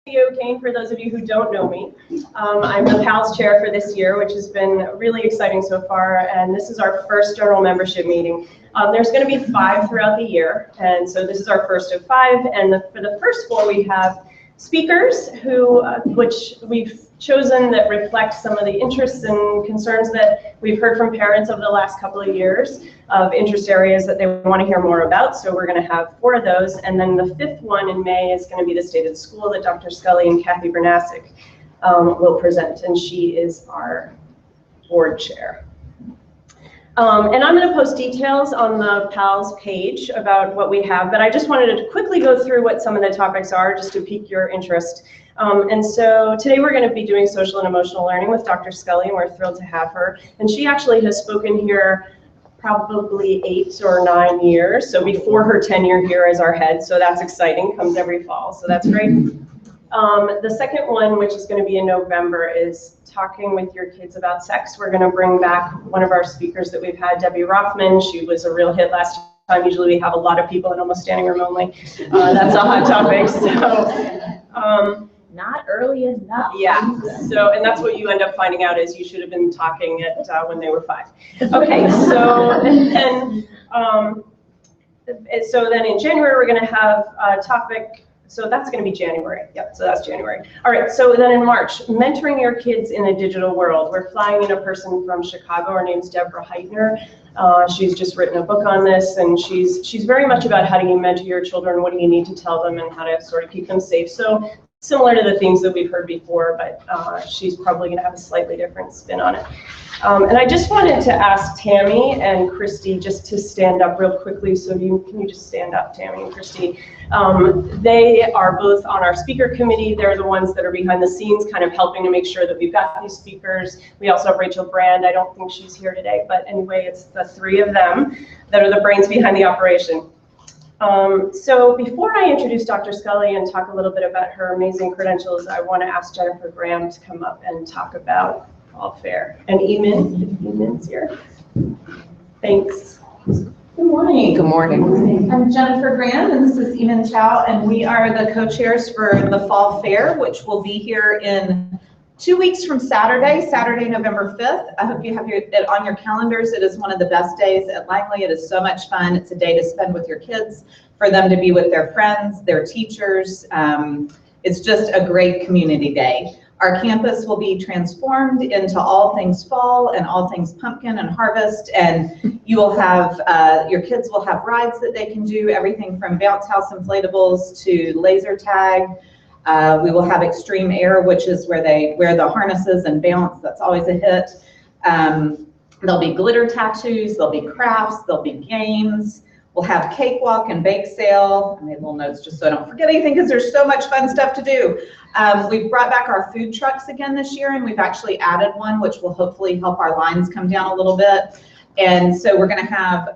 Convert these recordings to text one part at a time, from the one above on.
Kane, for those of you who don't know me. I'm the PALS chair for this year, which has been really exciting so far, and this is our first general membership meeting. There's going to be 5 throughout the year, and so this is our first of 5, and for the first 4 we have speakers which we've chosen that reflect some of the interests and concerns that we've heard from parents over the last couple of years of interest areas that they want to hear more about. So we're going to have 4 of those, and then the 5th one in May is going to be the state of the school that Dr. Scully and Kathy Bernasek will present, and she is our board chair. And I'm going to post details on the PALS page about what we have, but I just wanted to quickly go through what some of the topics are just to pique your interest. And so today we're going to be doing social and emotional learning with Dr. Scully, and we're thrilled to have her. And she actually has spoken here probably 8 or 9 years, so before her tenure here as our head, so that's exciting, comes every fall, so that's great. The second one, which is going to be in November, is talking with your kids about sex. We're going to bring back one of our speakers that we've had, Debbie Rothman. She was a real hit last time. Usually we have a lot of people in almost standing room only. That's a hot topic. So, not early enough. Yeah. So, and that's what you end up finding out is you should have been talking at when they were 5. Okay. So, so then in January we're going to have a topic. So that's going to be January. Yep, so that's January. All right, so then in March, mentoring your kids in a digital world. We're flying in a person from Chicago. Her name's Deborah Heitner. She's just written a book on this, and she's very much about how do you mentor your children, what do you need to tell them, and how to sort of keep them safe. So similar to the themes that we've heard before, but she's probably going to have a slightly different spin on it. And I just wanted to ask Tammy and Christy just to stand up real quickly. So can you just stand up, Tammy and Christy? They are both on our speaker committee. They're the ones that are behind the scenes kind of helping to make sure that we've got these speakers. We also have Rachel Brand. I don't think she's here today, but anyway, it's the 3 of them that are the brains behind the operation. So before I introduce Dr. Scully and talk a little bit about her amazing credentials, I want to ask Jennifer Graham to come up and talk about Fall Fair. And Eamon, if Eamon's here. Thanks. Good morning. Good morning. I'm Jennifer Graham, and this is Eamon Chow, and we are the co-chairs for the Fall Fair, which will be here in 2 weeks from Saturday, November 5th. I hope you have it on your calendars. It is one of the best days at Langley. It is so much fun. It's a day to spend with your kids, for them to be with their friends, their teachers. It's just a great community day. Our campus will be transformed into all things fall and all things pumpkin and harvest, and you will have, your kids will have rides that they can do, everything from bounce house inflatables to laser tag. We will have extreme air, which is where they wear the harnesses and bounce. That's always a hit. There'll be glitter tattoos, there'll be crafts, there'll be games. We'll have cakewalk and bake sale. I made little notes just so I don't forget anything because there's so much fun stuff to do. We've brought back our food trucks again this year, and we've actually added one, which will hopefully help our lines come down a little bit. And so we're going to have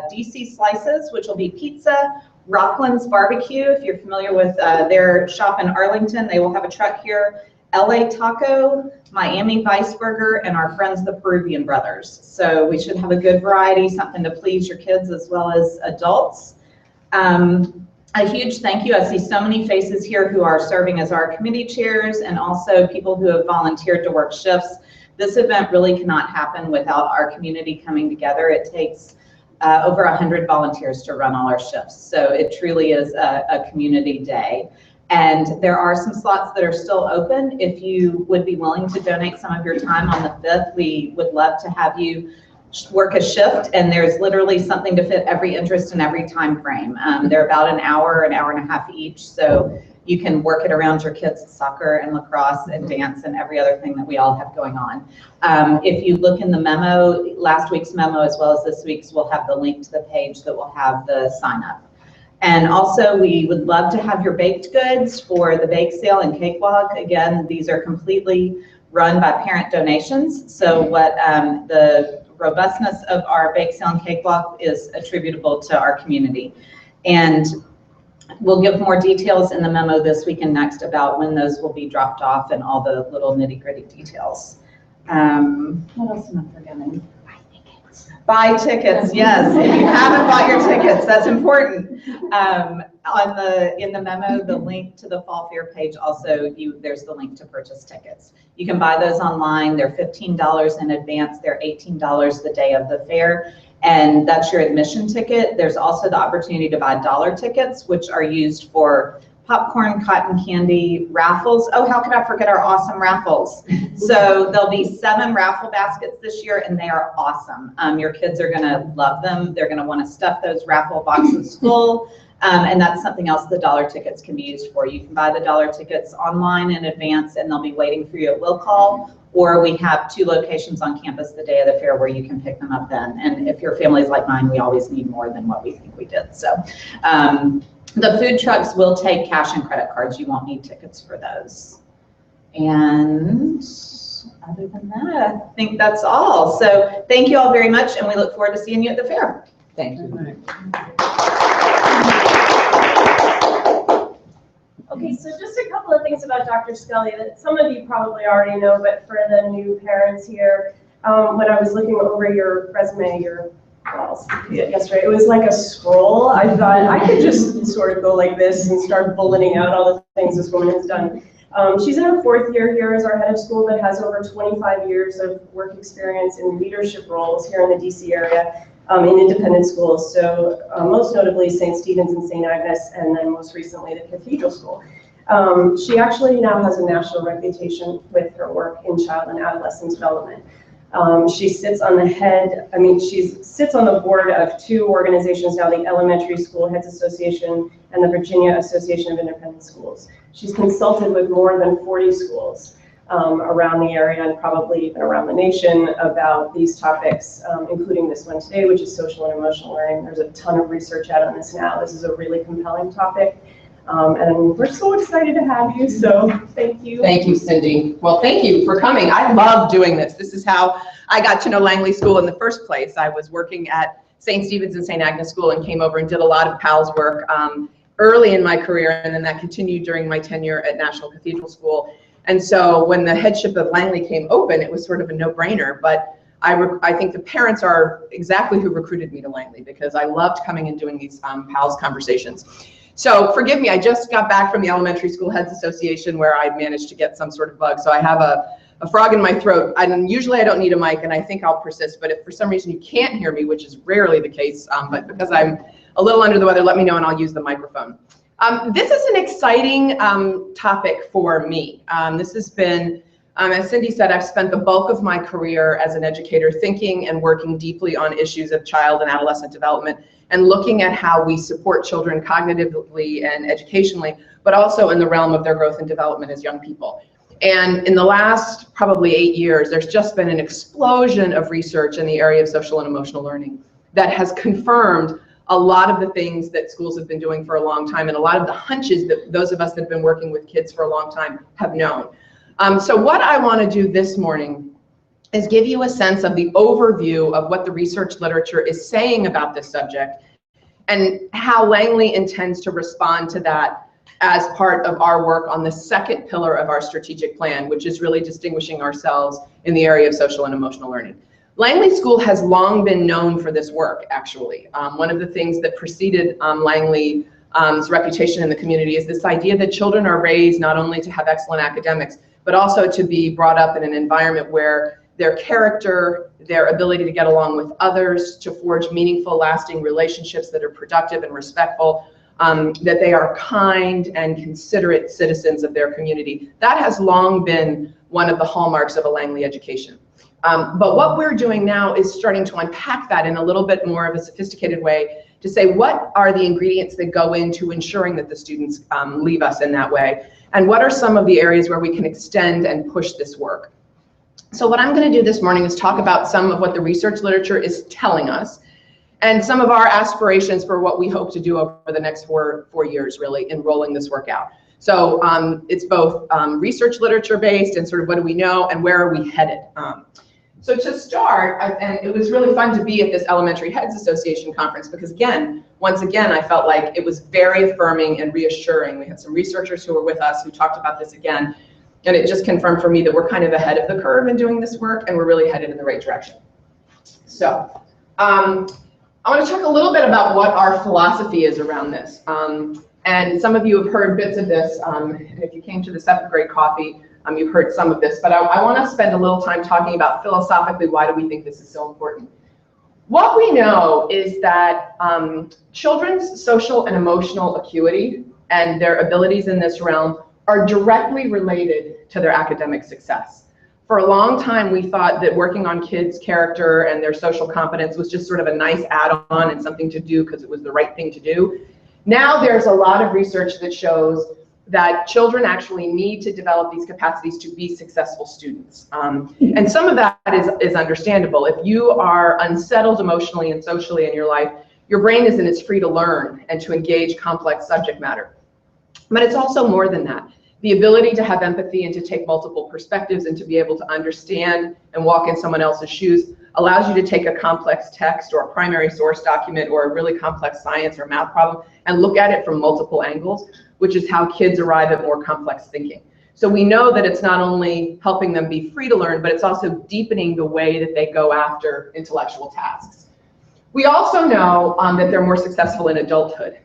DC Slices, which will be pizza. Rockland's Barbecue, if you're familiar with their shop in Arlington, they will have a truck here. LA Taco, Miami Vice Burger, and our friends the Peruvian Brothers. So we should have a good variety, something to please your kids as well as adults. A huge thank you. I see so many faces here who are serving as our committee chairs and also people who have volunteered to work shifts. This event really cannot happen without our community coming together. It takes over 100 volunteers to run all our shifts. So it truly is a community day. And there are some slots that are still open. If you would be willing to donate some of your time on the 5th, we would love to have you work a shift, and there's literally something to fit every interest in every time frame. They're about an hour and a half each, so you can work it around your kids' soccer and lacrosse and dance and every other thing that we all have going on. If you look in the memo, last week's memo as well as this week's, we'll have the link to the page that will have the sign up. And also, we would love to have your baked goods for the bake sale and cakewalk. Again, these are completely run by parent donations. So what the robustness of our bake sale and cakewalk is attributable to our community. And we'll give more details in the memo this week and next about when those will be dropped off and all the little nitty-gritty details. What else am I forgetting? Buy tickets, yes. If you haven't bought your tickets, that's important. In the memo, the link to the Fall Fair page, also there's the link to purchase tickets. You can buy those online. They're $15 in advance. They're $18 the day of the fair, and that's your admission ticket. There's also the opportunity to buy dollar tickets, which are used for popcorn, cotton candy, raffles. Oh, how could I forget our awesome raffles? So there'll be 7 raffle baskets this year, and they are awesome. Your kids are gonna love them. They're gonna wanna stuff those raffle boxes full, and that's something else the dollar tickets can be used for. You can buy the dollar tickets online in advance, and they'll be waiting for you at will call, or we have 2 locations on campus the day of the fair where you can pick them up then. And if your family's like mine, we always need more than what we think we did. So. The food trucks will take cash and credit cards. You won't need tickets for those. And other than that, I think that's all. So thank you all very much, and we look forward to seeing you at the fair. Thank you. Okay, so just a couple of things about Dr. Scully that some of you probably already know, but for the new parents here, when I was looking over your resume, yesterday, it was like a scroll. I thought I could just sort of go like this and start bulleting out all the things this woman has done. She's in her 4th year here as our head of school, but has over 25 years of work experience in leadership roles here in the DC area in independent schools. So most notably St. Stephen's and St. Agnes, and then most recently the Cathedral School. She actually now has a national reputation with her work in child and adolescent development. She sits on the board of 2 organizations now, the Elementary School Heads Association and the Virginia Association of Independent Schools. She's consulted with more than 40 schools around the area and probably even around the nation about these topics, including this one today, which is social and emotional learning. There's a ton of research out on this now. This is a really compelling topic. And we're so excited to have you, so thank you. Thank you, Cindy. Well, thank you for coming. I love doing this. This is how I got to know Langley School in the first place. I was working at St. Stephen's and St. Agnes School and came over and did a lot of PALS work early in my career, and then that continued during my tenure at National Cathedral School. And so when the headship of Langley came open, it was sort of a no-brainer, but I think the parents are exactly who recruited me to Langley, because I loved coming and doing these PALS conversations. So forgive me, I just got back from the Elementary School Heads Association where I managed to get some sort of bug. So I have a frog in my throat. Usually I don't need a mic, and I think I'll persist, but if for some reason you can't hear me, which is rarely the case, but because I'm a little under the weather, let me know and I'll use the microphone. This is an exciting topic for me. This has been, as Cindy said, I've spent the bulk of my career as an educator thinking and working deeply on issues of child and adolescent development, and looking at how we support children cognitively and educationally, but also in the realm of their growth and development as young people. And in the last probably 8 years, there's just been an explosion of research in the area of social and emotional learning that has confirmed a lot of the things that schools have been doing for a long time, and a lot of the hunches that those of us that have been working with kids for a long time have known. So what I want to do this morning is give you a sense of the overview of what the research literature is saying about this subject, and how Langley intends to respond to that as part of our work on the 2nd pillar of our strategic plan, which is really distinguishing ourselves in the area of social and emotional learning. Langley School has long been known for this work, actually. One of the things that preceded Langley's reputation in the community is this idea that children are raised not only to have excellent academics, but also to be brought up in an environment where their character, their ability to get along with others, to forge meaningful, lasting relationships that are productive and respectful, that they are kind and considerate citizens of their community. That has long been one of the hallmarks of a Langley education. But what we're doing now is starting to unpack that in a little bit more of a sophisticated way to say, what are the ingredients that go into ensuring that the students leave us in that way? And what are some of the areas where we can extend and push this work? So what I'm going to do this morning is talk about some of what the research literature is telling us, and some of our aspirations for what we hope to do over the next four years, really, in rolling this work out. So it's both research literature based and sort of what do we know and where are we headed. So to start, and it was really fun to be at this Elementary Heads Association conference, because once again, I felt like it was very affirming and reassuring. We had some researchers who were with us who talked about this again, and it just confirmed for me that we're kind of ahead of the curve in doing this work, and we're really headed in the right direction. So I want to talk a little bit about what our philosophy is around this. And some of you have heard bits of this. If you came to the 7th grade coffee, you've heard some of this. But I want to spend a little time talking about philosophically, why do we think this is so important? What we know is that children's social and emotional acuity and their abilities in this realm are directly related to their academic success. For a long time, we thought that working on kids' character and their social competence was just sort of a nice add-on and something to do because it was the right thing to do. Now there's a lot of research that shows that children actually need to develop these capacities to be successful students. And some of that is understandable. If you are unsettled emotionally and socially in your life, your brain isn't as free to learn and to engage complex subject matter. But it's also more than that. The ability to have empathy and to take multiple perspectives and to be able to understand and walk in someone else's shoes allows you to take a complex text or a primary source document or a really complex science or math problem and look at it from multiple angles, which is how kids arrive at more complex thinking. So we know that it's not only helping them be free to learn, but it's also deepening the way that they go after intellectual tasks. We also know that they're more successful in adulthood.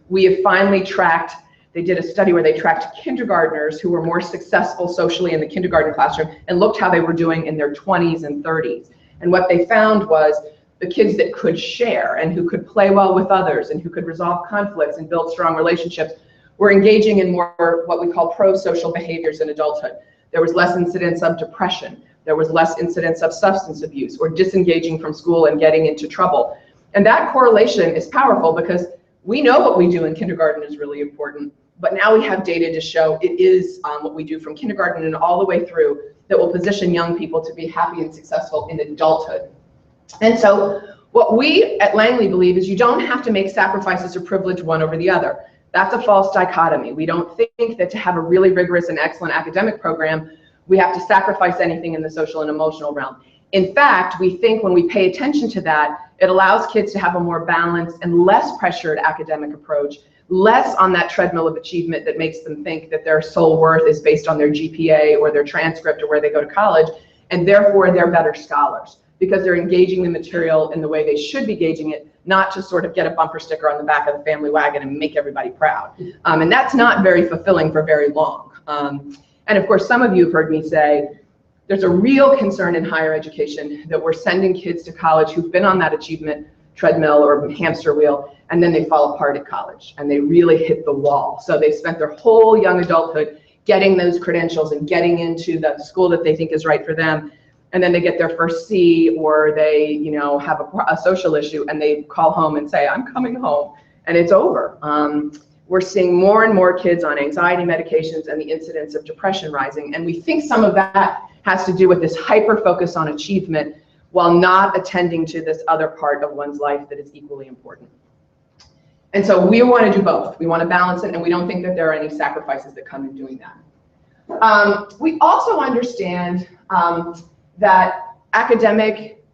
We have finally tracked. They did a study where they tracked kindergartners who were more successful socially in the kindergarten classroom and looked how they were doing in their 20s and 30s. And what they found was the kids that could share and who could play well with others and who could resolve conflicts and build strong relationships were engaging in more what we call pro-social behaviors in adulthood. There was less incidence of depression. There was less incidence of substance abuse or disengaging from school and getting into trouble. And that correlation is powerful because we know what we do in kindergarten is really important. But now we have data to show it is what we do from kindergarten and all the way through that will position young people to be happy and successful in adulthood. And so what we at Langley believe is you don't have to make sacrifices or privilege one over the other. That's a false dichotomy. We don't think that to have a really rigorous and excellent academic program, we have to sacrifice anything in the social and emotional realm. In fact, we think when we pay attention to that, it allows kids to have a more balanced and less pressured academic approach, less on that treadmill of achievement that makes them think that their sole worth is based on their GPA or their transcript or where they go to college, and therefore they're better scholars because they're engaging the material in the way they should be gauging it, not to sort of get a bumper sticker on the back of the family wagon and make everybody proud. And that's not very fulfilling for very long. And of course, some of you have heard me say, there's a real concern in higher education that we're sending kids to college who've been on that achievement treadmill or hamster wheel, and then they fall apart at college and they really hit the wall. So they spent their whole young adulthood getting those credentials and getting into the school that they think is right for them. And then they get their first C, or they, you know, have a social issue and they call home and say, I'm coming home, and it's over. We're seeing more and more kids on anxiety medications and the incidence of depression rising. And we think some of that has to do with this hyper focus on achievement while not attending to this other part of one's life that is equally important. And so we want to do both. We want to balance it, and we don't think that there are any sacrifices that come in doing that. We also understand that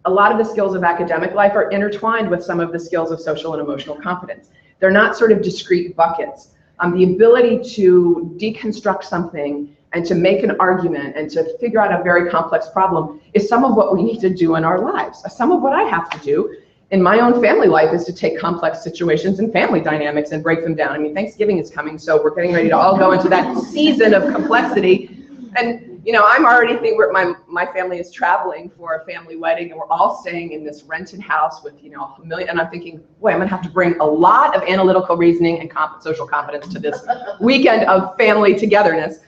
a lot of the skills of academic life are intertwined with some of the skills of social and emotional competence. They're not sort of discrete buckets. The ability to deconstruct something and to make an argument and to figure out a very complex problem is some of what we need to do in our lives. Some of what I have to do in my own family life is to take complex situations and family dynamics and break them down. I mean, Thanksgiving is coming, so we're getting ready to all go into that season of complexity. And you know, I'm already thinking my family is traveling for a family wedding, and we're all staying in this rented house with, you know, a million. And I'm thinking, boy, I'm gonna have to bring a lot of analytical reasoning and social competence to this weekend of family togetherness.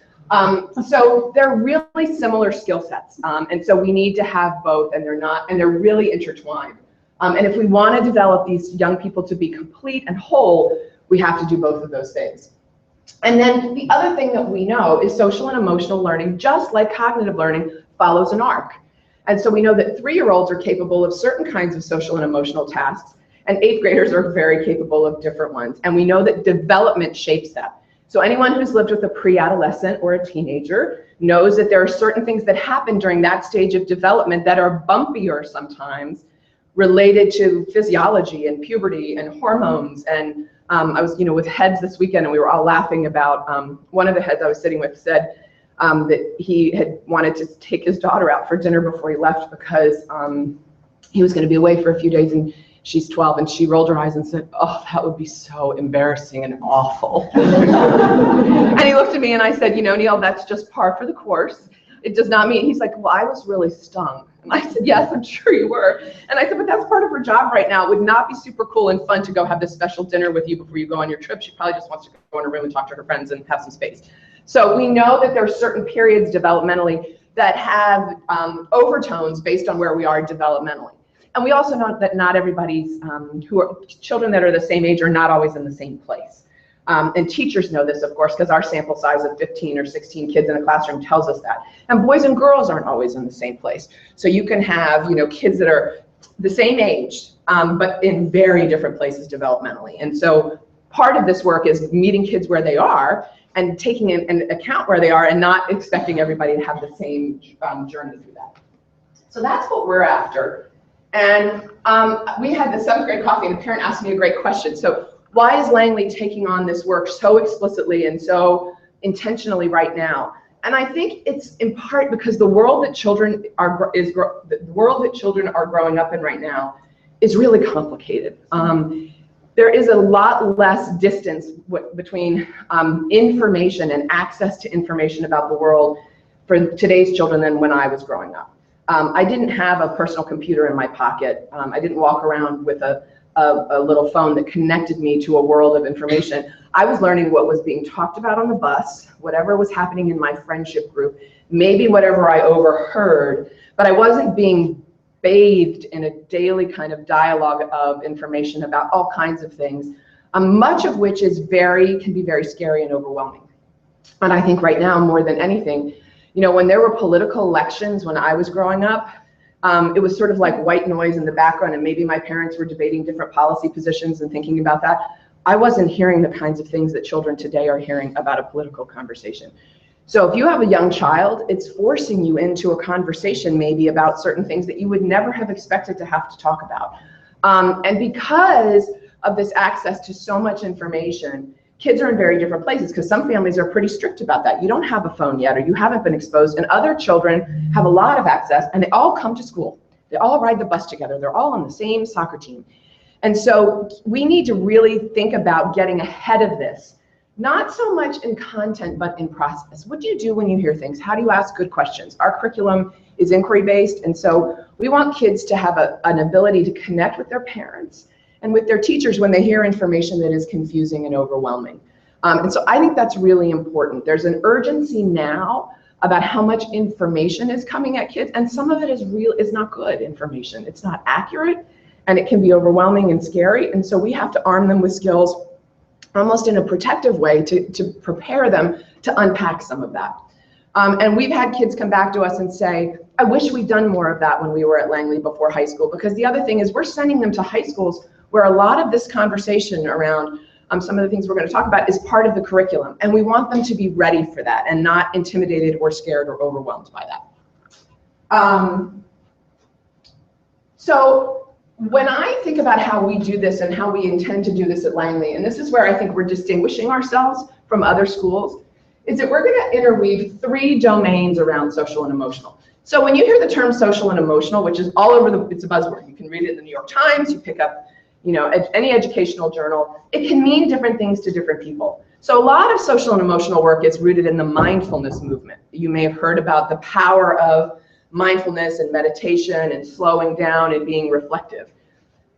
So they're really similar skill sets, and so we need to have both, and they're really intertwined. And if we want to develop these young people to be complete and whole, we have to do both of those things. And then the other thing that we know is social and emotional learning, just like cognitive learning, follows an arc. And so we know that 3-year-olds are capable of certain kinds of social and emotional tasks, and 8th graders are very capable of different ones. And we know that development shapes that. So anyone who's lived with a pre-adolescent or a teenager knows that there are certain things that happen during that stage of development that are bumpier sometimes, related to physiology and puberty and hormones. And I was, with heads this weekend, and we were all laughing about, one of the heads I was sitting with said that he had wanted to take his daughter out for dinner before he left because he was going to be away for a few days, and she's 12, and she rolled her eyes and said, "Oh, that would be so embarrassing and awful." And he looked at me and I said, "You know, Neil, that's just par for the course. It does not mean," he's like, "Well, I was really stung." And I said, "Yes, I'm sure you were." And I said, "But that's part of her job right now. It would not be super cool and fun to go have this special dinner with you before you go on your trip. She probably just wants to go in her room and talk to her friends and have some space." So we know that there are certain periods developmentally that have overtones based on where we are developmentally. And we also know that not everybody's, children that are the same age are not always in the same place. And teachers know this, of course, because our sample size of 15 or 16 kids in a classroom tells us that. And boys and girls aren't always in the same place. So you can have, kids that are the same age, but in very different places developmentally. And so part of this work is meeting kids where they are and taking into account where they are and not expecting everybody to have the same journey through that. So that's what we're after. And we had the 7th grade coffee, and a parent asked me a great question. So why is Langley taking on this work so explicitly and so intentionally right now? And I think it's in part because the world that children are growing up in right now is really complicated. There is a lot less distance between information and access to information about the world for today's children than when I was growing up. I didn't have a personal computer in my pocket. I didn't walk around with a little phone that connected me to a world of information. I was learning what was being talked about on the bus, whatever was happening in my friendship group, maybe whatever I overheard, but I wasn't being bathed in a daily kind of dialogue of information about all kinds of things, much of which is can be very scary and overwhelming. And I think right now, more than anything, when there were political elections when I was growing up, it was sort of like white noise in the background, and maybe my parents were debating different policy positions and thinking about that. I wasn't hearing the kinds of things that children today are hearing about a political conversation. So if you have a young child, it's forcing you into a conversation maybe about certain things that you would never have expected to have to talk about. And because of this access to so much information, kids are in very different places, because some families are pretty strict about that. You don't have a phone yet, or you haven't been exposed, and other children have a lot of access, and they all come to school. They all ride the bus together. They're all on the same soccer team. And so we need to really think about getting ahead of this, not so much in content, but in process. What do you do when you hear things? How do you ask good questions? Our curriculum is inquiry-based, and so we want kids to have an ability to connect with their parents and with their teachers when they hear information that is confusing and overwhelming. And so I think that's really important. There's an urgency now about how much information is coming at kids, and some of it is not good information. It's not accurate, and it can be overwhelming and scary. And so we have to arm them with skills almost in a protective way to prepare them to unpack some of that. And we've had kids come back to us and say, "I wish we'd done more of that when we were at Langley before high school," because the other thing is we're sending them to high schools where a lot of this conversation around some of the things we're going to talk about is part of the curriculum. And we want them to be ready for that and not intimidated or scared or overwhelmed by that. So when I think about how we do this and how we intend to do this at Langley, and this is where I think we're distinguishing ourselves from other schools, is that we're going to interweave 3 domains around social and emotional. So when you hear the term social and emotional, which is all over it's a buzzword. You can read it in the New York Times, you pick up any educational journal, it can mean different things to different people. So a lot of social and emotional work is rooted in the mindfulness movement. You may have heard about the power of mindfulness and meditation and slowing down and being reflective.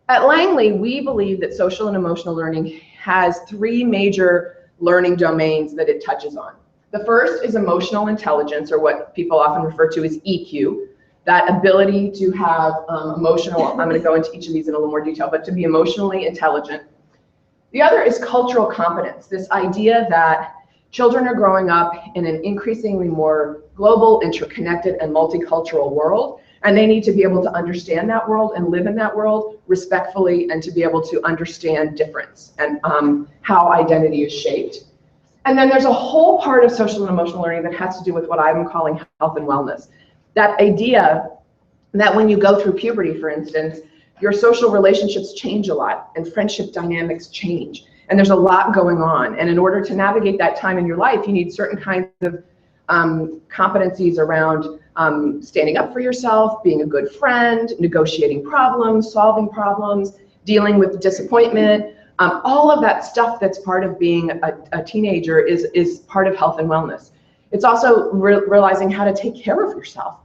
At Langley, we believe that social and emotional learning has 3 major learning domains that it touches on. The first is emotional intelligence, or what people often refer to as EQ. That ability to have emotional, I'm going to go into each of these in a little more detail, but to be emotionally intelligent. The other is cultural competence, this idea that children are growing up in an increasingly more global, interconnected, and multicultural world, and they need to be able to understand that world and live in that world respectfully, and to be able to understand difference and how identity is shaped. And then there's a whole part of social and emotional learning that has to do with what I'm calling health and wellness. That idea that when you go through puberty, for instance, your social relationships change a lot and friendship dynamics change. And there's a lot going on. And in order to navigate that time in your life, you need certain kinds of competencies around standing up for yourself, being a good friend, negotiating problems, solving problems, dealing with disappointment. All of that stuff that's part of being a teenager is part of health and wellness. It's also realizing how to take care of yourself.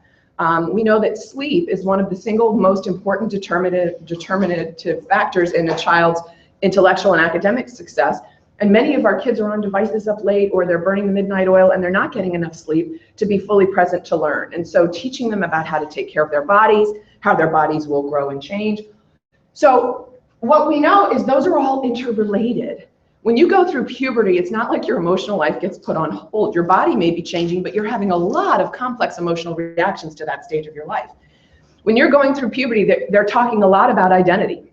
We know that sleep is one of the single most important determinative factors in a child's intellectual and academic success. And many of our kids are on devices up late, or they're burning the midnight oil and they're not getting enough sleep to be fully present to learn. And so teaching them about how to take care of their bodies, how their bodies will grow and change. So what we know is those are all interrelated. When you go through puberty, it's not like your emotional life gets put on hold. Your body may be changing, but you're having a lot of complex emotional reactions to that stage of your life. When you're going through puberty, they're talking a lot about identity.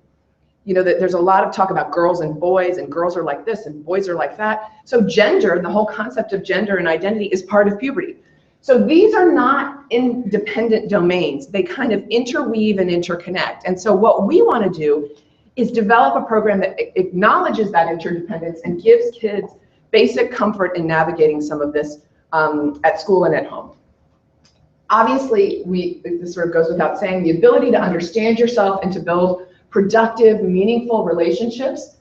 You know, that there's a lot of talk about girls and girls are like this and boys are like that. So gender, the whole concept of gender and identity is part of puberty. So these are not independent domains. They kind of interweave and interconnect. And so what we want to do is develop a program that acknowledges that interdependence and gives kids basic comfort in navigating some of this at school and at home. Obviously, this sort of goes without saying, the ability to understand yourself and to build productive, meaningful relationships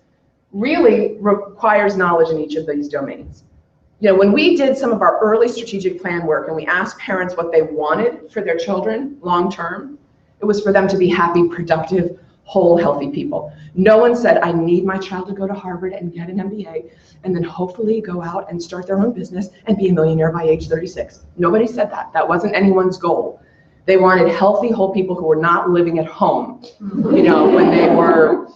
really requires knowledge in each of these domains. You know, when we did some of our early strategic plan work and we asked parents what they wanted for their children long term, it was for them to be happy, productive, whole, healthy people. No one said, I need my child to go to Harvard and get an MBA and then hopefully go out and start their own business and be a millionaire by age 36. Nobody said that. That wasn't anyone's goal. They wanted healthy, whole people who were not living at home, you know, when they were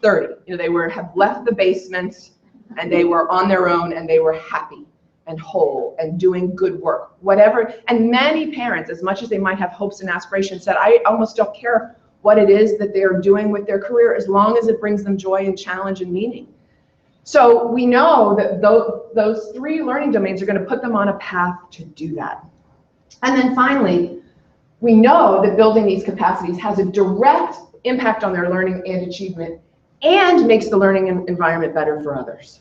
30. You know, have left the basement and they were on their own and they were happy and whole and doing good work, whatever. And many parents, as much as they might have hopes and aspirations, said, I almost don't care what it is that they're doing with their career as long as it brings them joy and challenge and meaning. So we know that those three learning domains are going to put them on a path to do that. And then finally, we know that building these capacities has a direct impact on their learning and achievement and makes the learning environment better for others.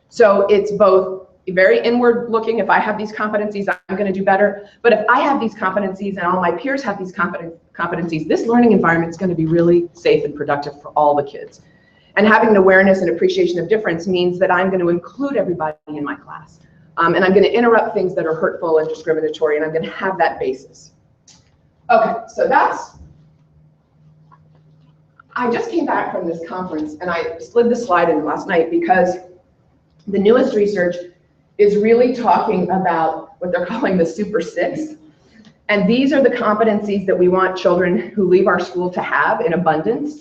So it's both very inward looking. If I have these competencies, I'm going to do better. But if I have these competencies and all my peers have these competencies, this learning environment is going to be really safe and productive for all the kids. And having an awareness and appreciation of difference means that I'm going to include everybody in my class. And I'm going to interrupt things that are hurtful and discriminatory, and I'm going to have that basis. Okay, so I just came back from this conference and I slid the slide in last night because the newest research is really talking about what they're calling the Super Six. And these are the competencies that we want children who leave our school to have in abundance.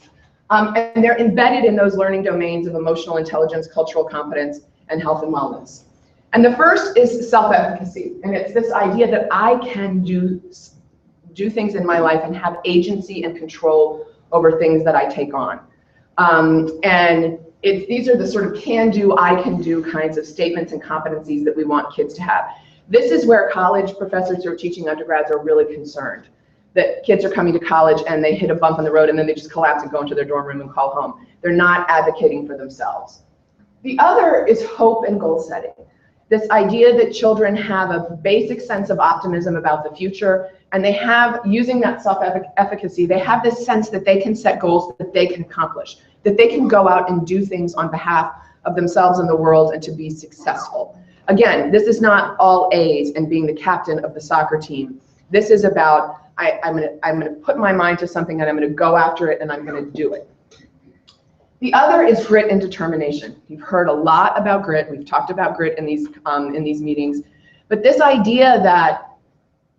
And they're embedded in those learning domains of emotional intelligence, cultural competence, and health and wellness. And the first is self-efficacy. And it's this idea that I can do things in my life and have agency and control over things that I take on. And these are the sort of can do, I can do kinds of statements and competencies that we want kids to have. This is where college professors who are teaching undergrads are really concerned, that kids are coming to college and they hit a bump in the road and then they just collapse and go into their dorm room and call home. They're not advocating for themselves. The other is hope and goal setting. This idea that children have a basic sense of optimism about the future, and they have, using that self-efficacy, they have this sense that they can set goals that they can accomplish, that they can go out and do things on behalf of themselves and the world and to be successful. Again, this is not all A's and being the captain of the soccer team. This is about, I'm gonna put my mind to something and I'm gonna go after it and I'm gonna do it. The other is grit and determination. You've heard a lot about grit. We've talked about grit in these meetings. But this idea that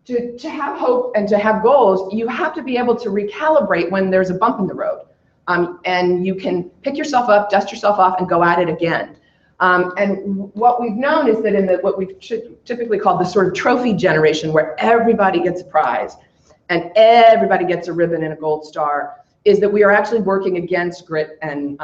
to have hope and to have goals, you have to be able to recalibrate when there's a bump in the road. And you can pick yourself up, dust yourself off, and go at it again. And what we've known is that in what we've typically called the sort of trophy generation, where everybody gets a prize and everybody gets a ribbon and a gold star, is that we are actually working against grit and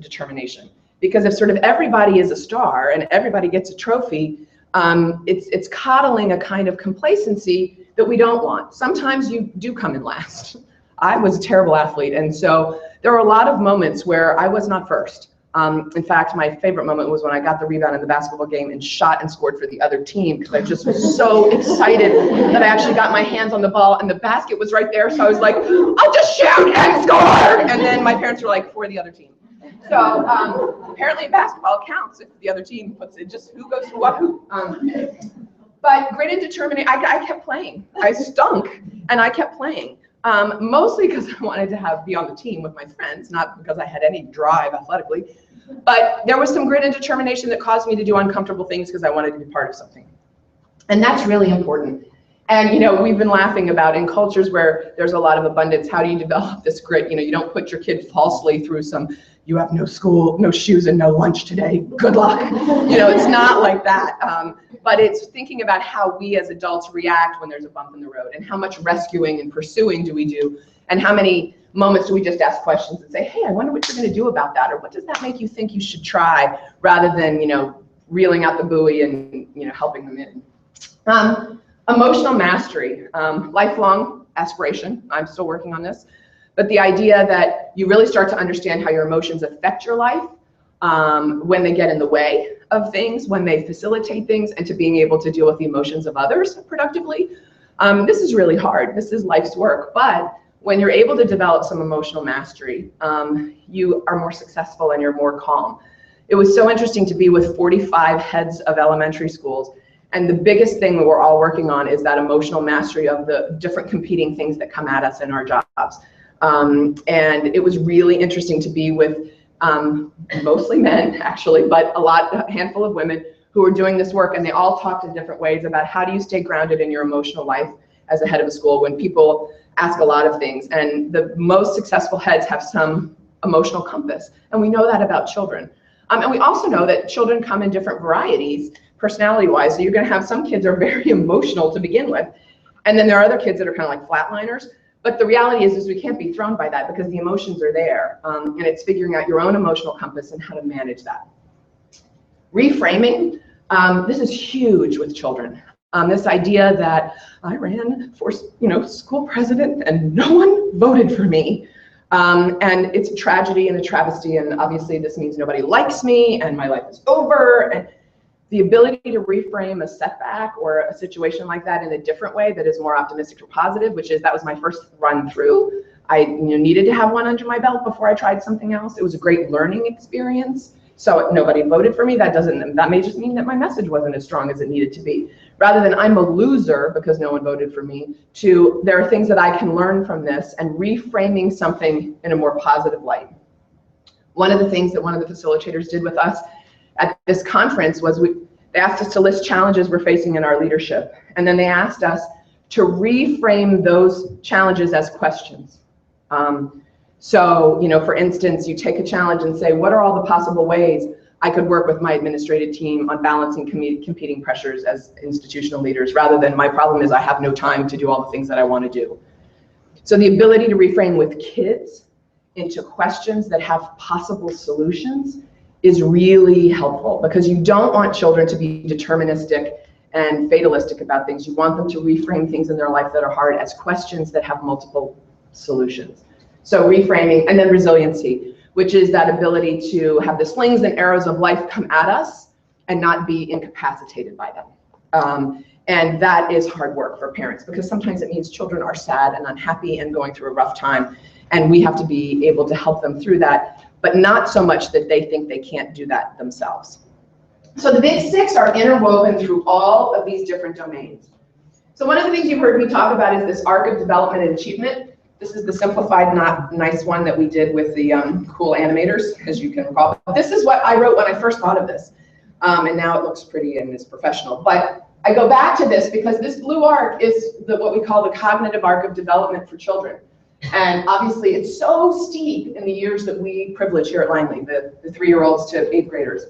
determination. Because if sort of everybody is a star and everybody gets a trophy, it's coddling a kind of complacency that we don't want. Sometimes you do come in last. I was a terrible athlete, and so there were a lot of moments where I was not first. In fact, my favorite moment was when I got the rebound in the basketball game and shot and scored for the other team, because I just was so excited that I actually got my hands on the ball and the basket was right there. So I was like, I'll just shoot and score. And then my parents were like, for the other team. So apparently basketball counts if the other team puts it, just who goes to what who. But grit and determination, I kept playing. I stunk and I kept playing. Mostly because I wanted to be on the team with my friends, not because I had any drive athletically. But there was some grit and determination that caused me to do uncomfortable things because I wanted to be part of something. And that's really important. And, you know, we've been laughing about in cultures where there's a lot of abundance, how do you develop this grit? You know, you don't put your kid falsely through you have no school, no shoes, and no lunch today. Good luck. You know, it's not like that. But it's thinking about how we as adults react when there's a bump in the road, and how much rescuing and pursuing do we do, and how many moments do we just ask questions and say, hey, I wonder what you're going to do about that, or what does that make you think you should try, rather than, you know, reeling out the buoy and, you know, helping them in. Emotional mastery, lifelong aspiration. I'm still working on this. But the idea that you really start to understand how your emotions affect your life, when they get in the way of things, when they facilitate things, and to being able to deal with the emotions of others productively. This is really hard. This is life's work. But when you're able to develop some emotional mastery, you are more successful and you're more calm. It was so interesting to be with 45 heads of elementary schools. And the biggest thing that we're all working on is that emotional mastery of the different competing things that come at us in our jobs. And it was really interesting to be with mostly men, actually, but a handful of women who were doing this work, and they all talked in different ways about how do you stay grounded in your emotional life as a head of a school when people ask a lot of things. And the most successful heads have some emotional compass, and we know that about children. And we also know that children come in different varieties, personality-wise. So you're going to have some kids are very emotional to begin with, and then there are other kids that are kind of like flatliners. But the reality is we can't be thrown by that because the emotions are there, and it's figuring out your own emotional compass and how to manage that. Reframing, this is huge with children. This idea that I ran for, you know, school president and no one voted for me. And it's a tragedy and a travesty, and obviously this means nobody likes me and my life is over. And the ability to reframe a setback or a situation like that in a different way that is more optimistic or positive, which is, that was my first run through. I needed to have one under my belt before I tried something else. It was a great learning experience. So nobody voted for me. That may just mean that my message wasn't as strong as it needed to be. Rather than I'm a loser because no one voted for me, to there are things that I can learn from this, and reframing something in a more positive light. One of the things that one of the facilitators did with us at this conference was they asked us to list challenges we're facing in our leadership. And then they asked us to reframe those challenges as questions. So, you know, for instance, you take a challenge and say, what are all the possible ways I could work with my administrative team on balancing competing pressures as institutional leaders, rather than my problem is I have no time to do all the things that I want to do. So the ability to reframe with kids into questions that have possible solutions is really helpful, because you don't want children to be deterministic and fatalistic about things. You want them to reframe things in their life that are hard as questions that have multiple solutions. So reframing, and then resiliency, which is that ability to have the slings and arrows of life come at us and not be incapacitated by them. And that is hard work for parents, because sometimes it means children are sad and unhappy and going through a rough time, and we have to be able to help them through that, but not so much that they think they can't do that themselves. So the big six are interwoven through all of these different domains. So one of the things you've heard me talk about is this arc of development and achievement. This is the simplified, not nice one that we did with the cool animators, as you can recall. This is what I wrote when I first thought of this, and now it looks pretty and is professional. But I go back to this because this blue arc is what we call the cognitive arc of development for children. And obviously it's so steep in the years that we privilege here at Langley, the 3-year-olds to 8th graders.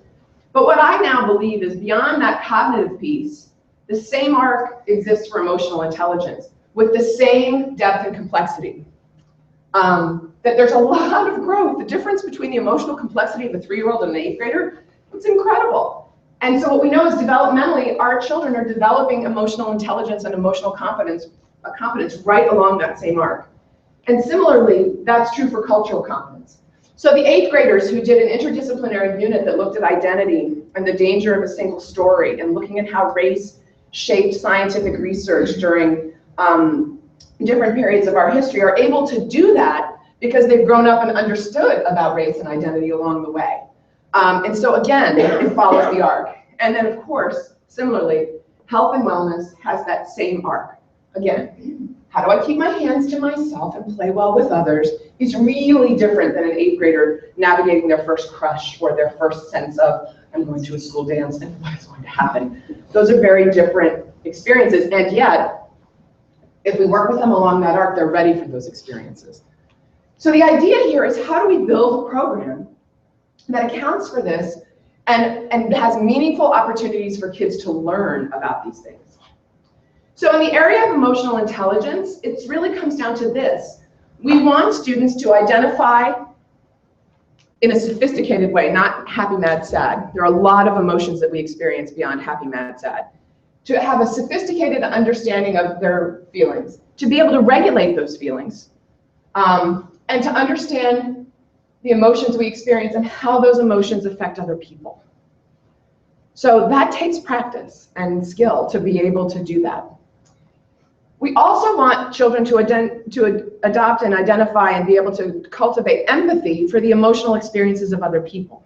But what I now believe is beyond that cognitive piece, the same arc exists for emotional intelligence with the same depth and complexity. That there's a lot of growth. The difference between the emotional complexity of a 3-year-old and an 8th grader, it's incredible. And so what we know is developmentally, our children are developing emotional intelligence and emotional competence right along that same arc. And similarly, that's true for cultural competence. So the 8th graders who did an interdisciplinary unit that looked at identity and the danger of a single story and looking at how race shaped scientific research during different periods of our history are able to do that because they've grown up and understood about race and identity along the way. And so again, it follows the arc. And then of course, similarly, health and wellness has that same arc. Again, how do I keep my hands to myself and play well with others is really different than an 8th grader navigating their first crush or their first sense of, I'm going to a school dance and what is going to happen. Those are very different experiences, and yet, if we work with them along that arc, they're ready for those experiences. So the idea here is how do we build a program that accounts for this and has meaningful opportunities for kids to learn about these things. So in the area of emotional intelligence, it really comes down to this. We want students to identify in a sophisticated way, not happy, mad, sad. There are a lot of emotions that we experience beyond happy, mad, sad. To have a sophisticated understanding of their feelings, to be able to regulate those feelings, and to understand the emotions we experience and how those emotions affect other people. So that takes practice and skill to be able to do that. We also want children to adopt and identify and be able to cultivate empathy for the emotional experiences of other people,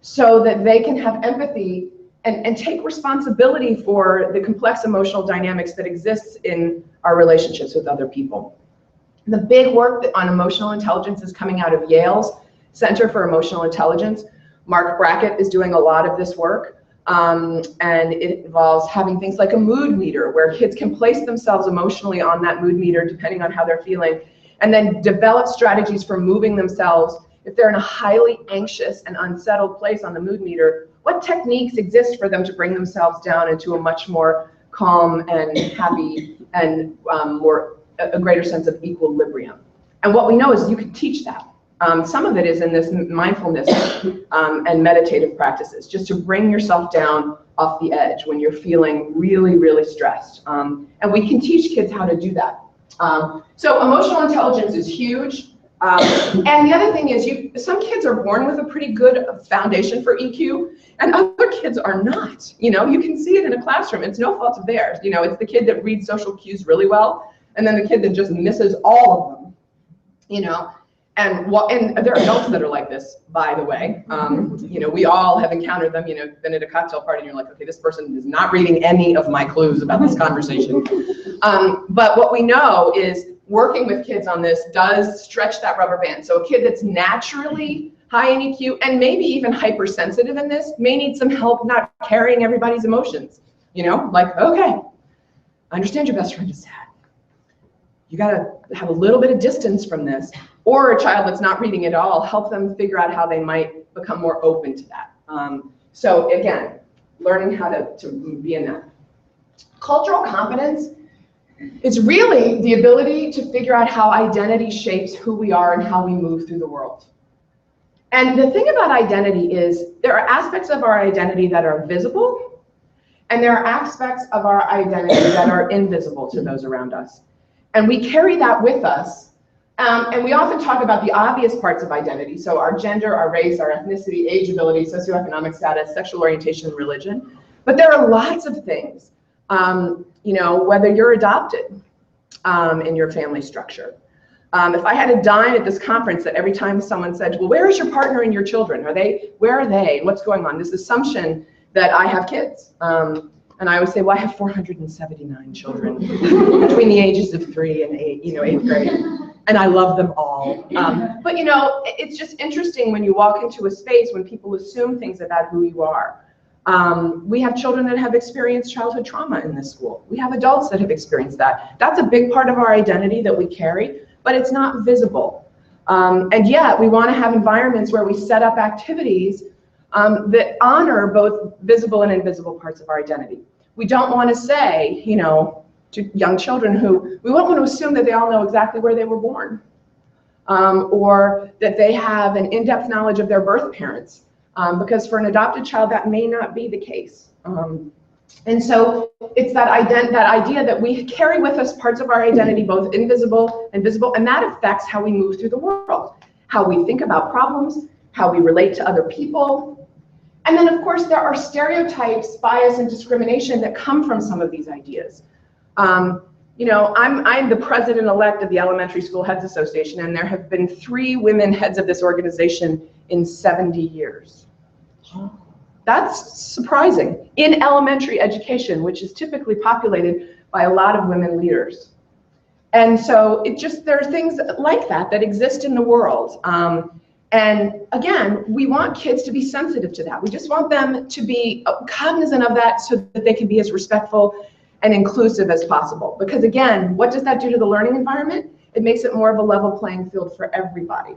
so that they can have empathy and take responsibility for the complex emotional dynamics that exists in our relationships with other people. The big work on emotional intelligence is coming out of Yale's Center for Emotional Intelligence. Mark Brackett is doing a lot of this work. And it involves having things like a mood meter where kids can place themselves emotionally on that mood meter depending on how they're feeling, and then develop strategies for moving themselves. If they're in a highly anxious and unsettled place on the mood meter, what techniques exist for them to bring themselves down into a much more calm and happy and a greater sense of equilibrium? And what we know is you can teach that. Some of it is in this mindfulness and meditative practices, just to bring yourself down off the edge when you're feeling really, really stressed. And we can teach kids how to do that. So emotional intelligence is huge. And the other thing is some kids are born with a pretty good foundation for EQ, and other kids are not. You know, you can see it in a classroom. It's no fault of theirs. You know, it's the kid that reads social cues really well, and then the kid that just misses all of them, you know. And there are adults that are like this, by the way. You know, we all have encountered them, you know, been at a cocktail party and you're like, okay, this person is not reading any of my clues about this conversation. But what we know is working with kids on this does stretch that rubber band. So a kid that's naturally high in EQ and maybe even hypersensitive in this may need some help not carrying everybody's emotions. You know, like, okay, I understand your best friend is sad. You gotta have a little bit of distance from this. Or a child that's not reading at all, help them figure out how they might become more open to that. So again, learning how to be in that. Cultural competence is really the ability to figure out how identity shapes who we are and how we move through the world. And the thing about identity is there are aspects of our identity that are visible, and there are aspects of our identity that are invisible to those around us. And we carry that with us. And we often talk about the obvious parts of identity, so our gender, our race, our ethnicity, age, ability, socioeconomic status, sexual orientation, and religion. But there are lots of things, you know, whether you're adopted in your family structure. If I had a dime at this conference that every time someone said, well, where is your partner and your children? Where are they? What's going on? This assumption that I have kids. And I would say, well, I have 479 children between the ages of 3 and 8, you know, 8th grade. And I love them all. But you know, it's just interesting when you walk into a space when people assume things about who you are. We have children that have experienced childhood trauma in this school. We have adults that have experienced that. That's a big part of our identity that we carry, but it's not visible. And yet we want to have environments where we set up activities that honor both visible and invisible parts of our identity. We don't want to say, you know, to young children we won't want to assume that they all know exactly where they were born, or that they have an in-depth knowledge of their birth parents, because for an adopted child that may not be the case. And so it's that idea that we carry with us parts of our identity, both invisible and visible, and that affects how we move through the world. how we think about problems, how we relate to other people. And then, of course, there are stereotypes, bias, and discrimination that come from some of these ideas. You know, I'm the president-elect of the Elementary School Heads Association, and there have been 3 women heads of this organization in 70 years. That's surprising. In elementary education, which is typically populated by a lot of women leaders. And so there are things like that that exist in the world. And again, we want kids to be sensitive to that. We just want them to be cognizant of that so that they can be as respectful and inclusive as possible. Because again, what does that do to the learning environment? It makes it more of a level playing field for everybody.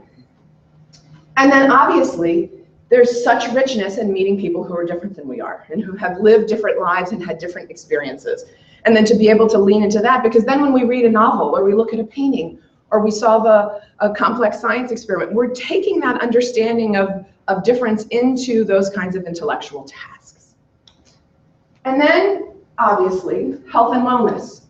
And then obviously, there's such richness in meeting people who are different than we are and who have lived different lives and had different experiences. And then to be able to lean into that, because then when we read a novel or we look at a painting or we solve a complex science experiment, we're taking that understanding of difference into those kinds of intellectual tasks. And then, obviously, health and wellness.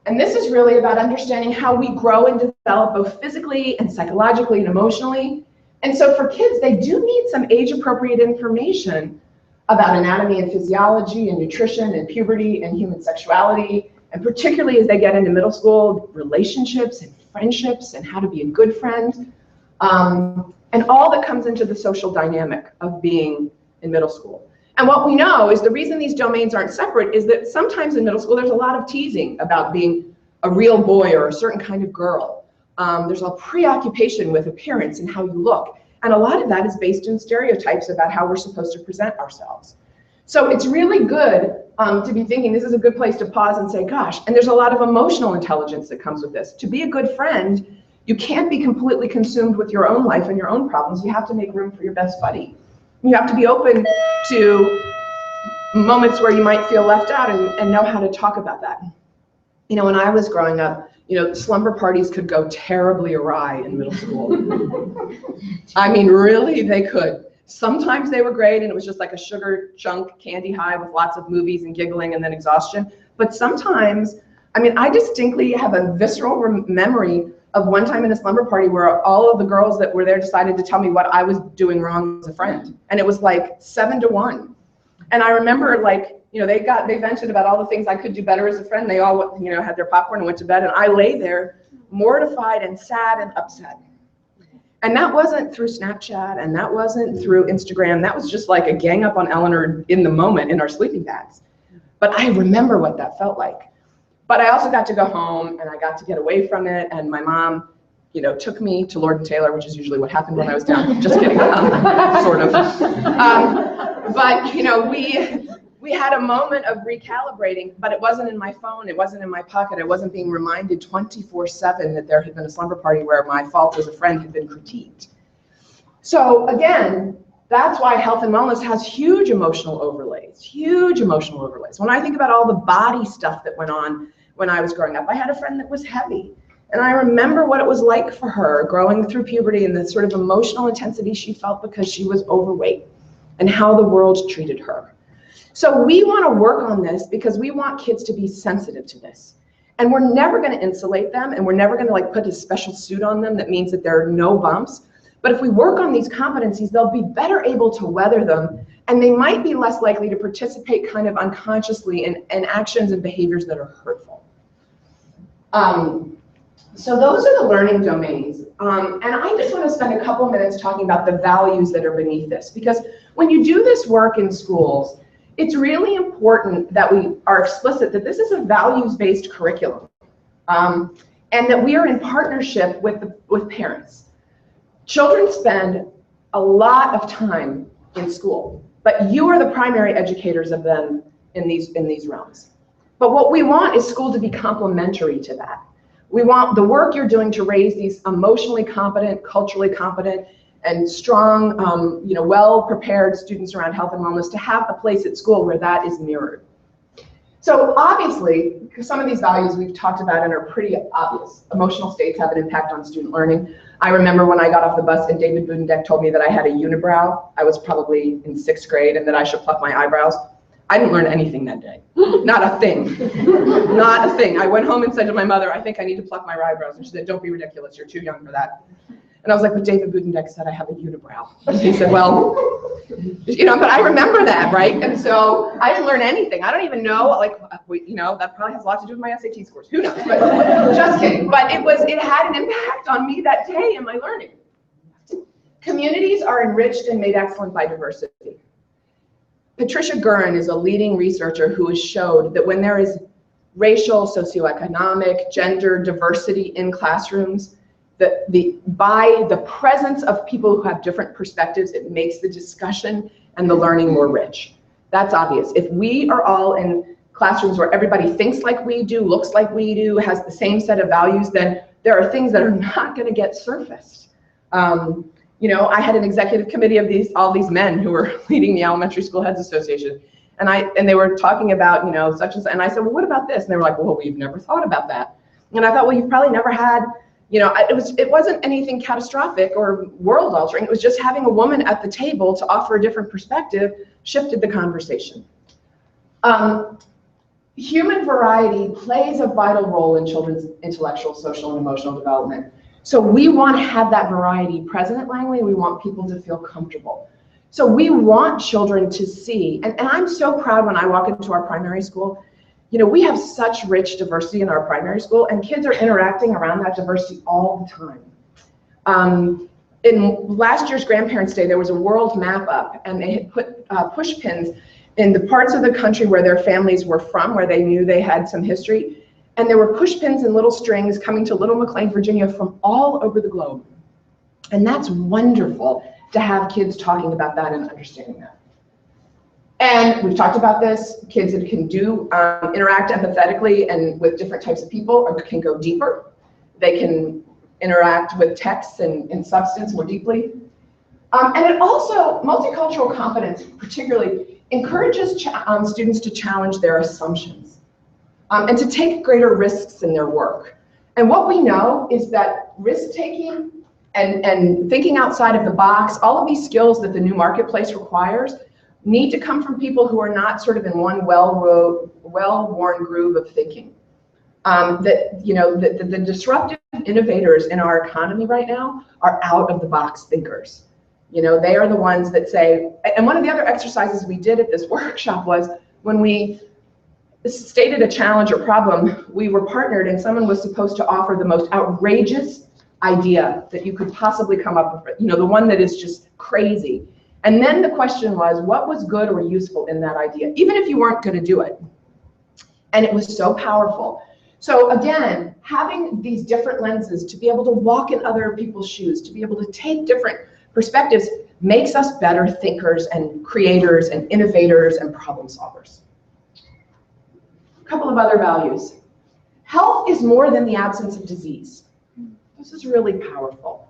And this is really about understanding how we grow and develop both physically and psychologically and emotionally. And so for kids, they do need some age-appropriate information about anatomy and physiology and nutrition and puberty and human sexuality, and particularly as they get into middle school, relationships and friendships and how to be a good friend, and all that comes into the social dynamic of being in middle school. And what we know is the reason these domains aren't separate is that sometimes in middle school there's a lot of teasing about being a real boy or a certain kind of girl. There's a preoccupation with appearance and how you look. And a lot of that is based in stereotypes about how we're supposed to present ourselves. So it's really good to be thinking this is a good place to pause and say, gosh, and there's a lot of emotional intelligence that comes with this. To be a good friend, you can't be completely consumed with your own life and your own problems. You have to make room for your best buddy. You have to be open to moments where you might feel left out and know how to talk about that. You know, when I was growing up, you know, slumber parties could go terribly awry in middle school. I mean, really, they could. Sometimes they were great and it was just like a sugar chunk candy high with lots of movies and giggling and then exhaustion. But sometimes, I mean, I distinctly have a visceral memory of one time in a slumber party where all of the girls that were there decided to tell me what I was doing wrong as a friend. And it was like 7-1. And I remember, like, you know, they vented about all the things I could do better as a friend. They all, you know, had their popcorn and went to bed. And I lay there mortified and sad and upset. And that wasn't through Snapchat and that wasn't through Instagram. That was just like a gang up on Elinor in the moment in our sleeping bags. But I remember what that felt like. But I also got to go home and I got to get away from it. And my mom, you know, took me to Lord & Taylor, which is usually what happened when I was down. Just kidding, sort of. But, you know, we had a moment of recalibrating, but it wasn't in my phone, it wasn't in my pocket, I wasn't being reminded 24/7 that there had been a slumber party where my fault as a friend had been critiqued. So again, that's why health and wellness has huge emotional overlays, huge emotional overlays. When I think about all the body stuff that went on when I was growing up, I had a friend that was heavy. And I remember what it was like for her growing through puberty and the sort of emotional intensity she felt because she was overweight and how the world treated her. So we want to work on this because we want kids to be sensitive to this. And we're never going to insulate them and we're never going to like put a special suit on them that means that there are no bumps. But if we work on these competencies, they'll be better able to weather them and they might be less likely to participate kind of unconsciously in actions and behaviors that are hurtful. So those are the learning domains. And I just want to spend a couple minutes talking about the values that are beneath this. Because when you do this work in schools, it's really important that we are explicit that this is a values-based curriculum and that we are in partnership with parents. Children spend a lot of time in school, but you are the primary educators of them in these realms. But what we want is school to be complementary to that. We want the work you're doing to raise these emotionally competent, culturally competent, and strong, you know, well-prepared students around health and wellness to have a place at school where that is mirrored. So obviously, some of these values we've talked about and are pretty obvious. Emotional states have an impact on student learning. I remember when I got off the bus and David Budendeck told me that I had a unibrow. I was probably in 6th grade and that I should pluck my eyebrows. I didn't learn anything that day. Not a thing. Not a thing. I went home and said to my mother, I think I need to pluck my eyebrows. And she said, don't be ridiculous. You're too young for that. And I was like, but David Budenbeck said I have a unibrow. And he said, well, but I remember that, right? And so I didn't learn anything. I don't even know, that probably has a lot to do with my SAT scores. Who knows? But just kidding. But it had an impact on me that day in my learning. Communities are enriched and made excellent by diversity. Patricia Gurin is a leading researcher who has showed that when there is racial, socioeconomic, gender diversity in classrooms, by the presence of people who have different perspectives, it makes the discussion and the learning more rich. That's obvious. If we are all in classrooms where everybody thinks like we do, looks like we do, has the same set of values, then there are things that are not going to get surfaced. I had an executive committee of all these men who were leading the Elementary School Heads Association, and they were talking about, such and such, and I said, well, what about this? And they were like, well, we've never thought about that. And I thought, well, you've probably never had, it wasn't anything catastrophic or world altering. It was just having a woman at the table to offer a different perspective shifted the conversation. Human variety plays a vital role in children's intellectual, social, and emotional development. So we want to have that variety present at Langley. We want people to feel comfortable. So we want children to see, and I'm so proud when I walk into our primary school, we have such rich diversity in our primary school, and kids are interacting around that diversity all the time. In last year's Grandparents' Day, there was a world map up, and they had put push pins in the parts of the country where their families were from, where they knew they had some history. And there were push pins and little strings coming to Little McLean, Virginia from all over the globe. And that's wonderful to have kids talking about that and understanding that. And we've talked about this, kids that can interact empathetically and with different types of people, or can go deeper. They can interact with texts and substance more deeply. And it also, multicultural competence particularly, encourages students to challenge their assumptions. And to take greater risks in their work. And what we know is that risk-taking and thinking outside of the box, all of these skills that the new marketplace requires, need to come from people who are not sort of in one well-worn groove of thinking. The disruptive innovators in our economy right now are out-of-the-box thinkers. They are the ones that say, and one of the other exercises we did at this workshop was when we stated a challenge or problem, we were partnered and someone was supposed to offer the most outrageous idea that you could possibly come up with, the one that is just crazy. And then the question was, what was good or useful in that idea, even if you weren't going to do it? And it was so powerful. So again, having these different lenses to be able to walk in other people's shoes, to be able to take different perspectives, makes us better thinkers and creators and innovators and problem solvers. A couple of other values. Health is more than the absence of disease. This is really powerful.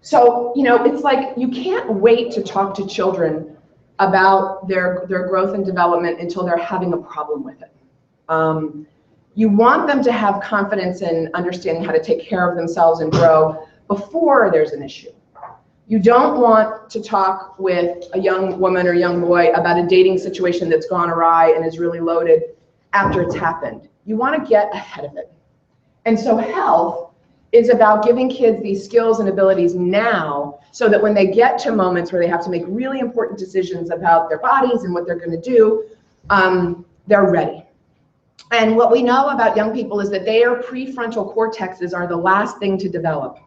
So, it's like you can't wait to talk to children about their growth and development until they're having a problem with it. You want them to have confidence in understanding how to take care of themselves and grow before there's an issue. You don't want to talk with a young woman or young boy about a dating situation that's gone awry and is really loaded after it's happened. You want to get ahead of it. And so health is about giving kids these skills and abilities now so that when they get to moments where they have to make really important decisions about their bodies and what they're going to do, they're ready. And what we know about young people is that their prefrontal cortexes are the last thing to develop.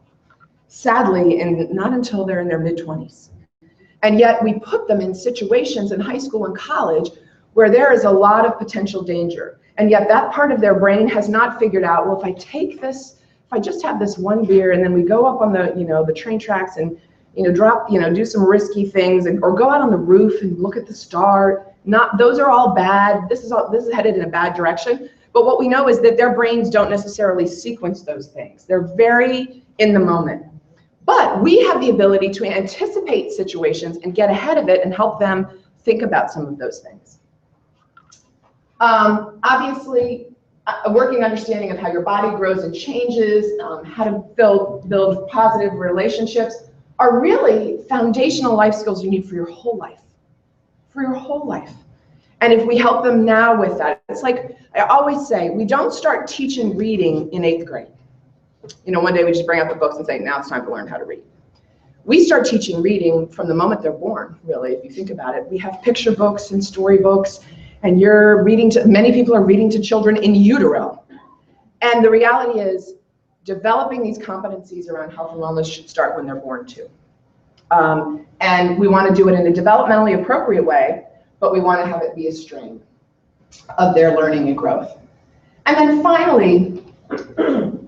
Sadly, and not until they're in their mid-20s. And yet we put them in situations in high school and college where there is a lot of potential danger. And yet that part of their brain has not figured out, well, if I take this, if I just have this one beer and then we go up on the, the train tracks and, do some risky things or go out on the roof and look at the star. Those are all bad. This is headed in a bad direction. But what we know is that their brains don't necessarily sequence those things. They're very in the moment. But we have the ability to anticipate situations and get ahead of it and help them think about some of those things. Obviously, a working understanding of how your body grows and changes, how to build positive relationships are really foundational life skills you need for your whole life. For your whole life. And if we help them now with that, it's like I always say, we don't start teaching reading in 8th grade. one day we just bring out the books and say, now it's time to learn how to read. We start teaching reading from the moment they're born, really, if you think about it. We have picture books and story books, and many people are reading to children in utero. And the reality is, developing these competencies around health and wellness should start when they're born too. And we want to do it in a developmentally appropriate way, but we want to have it be a strain of their learning and growth. And then finally,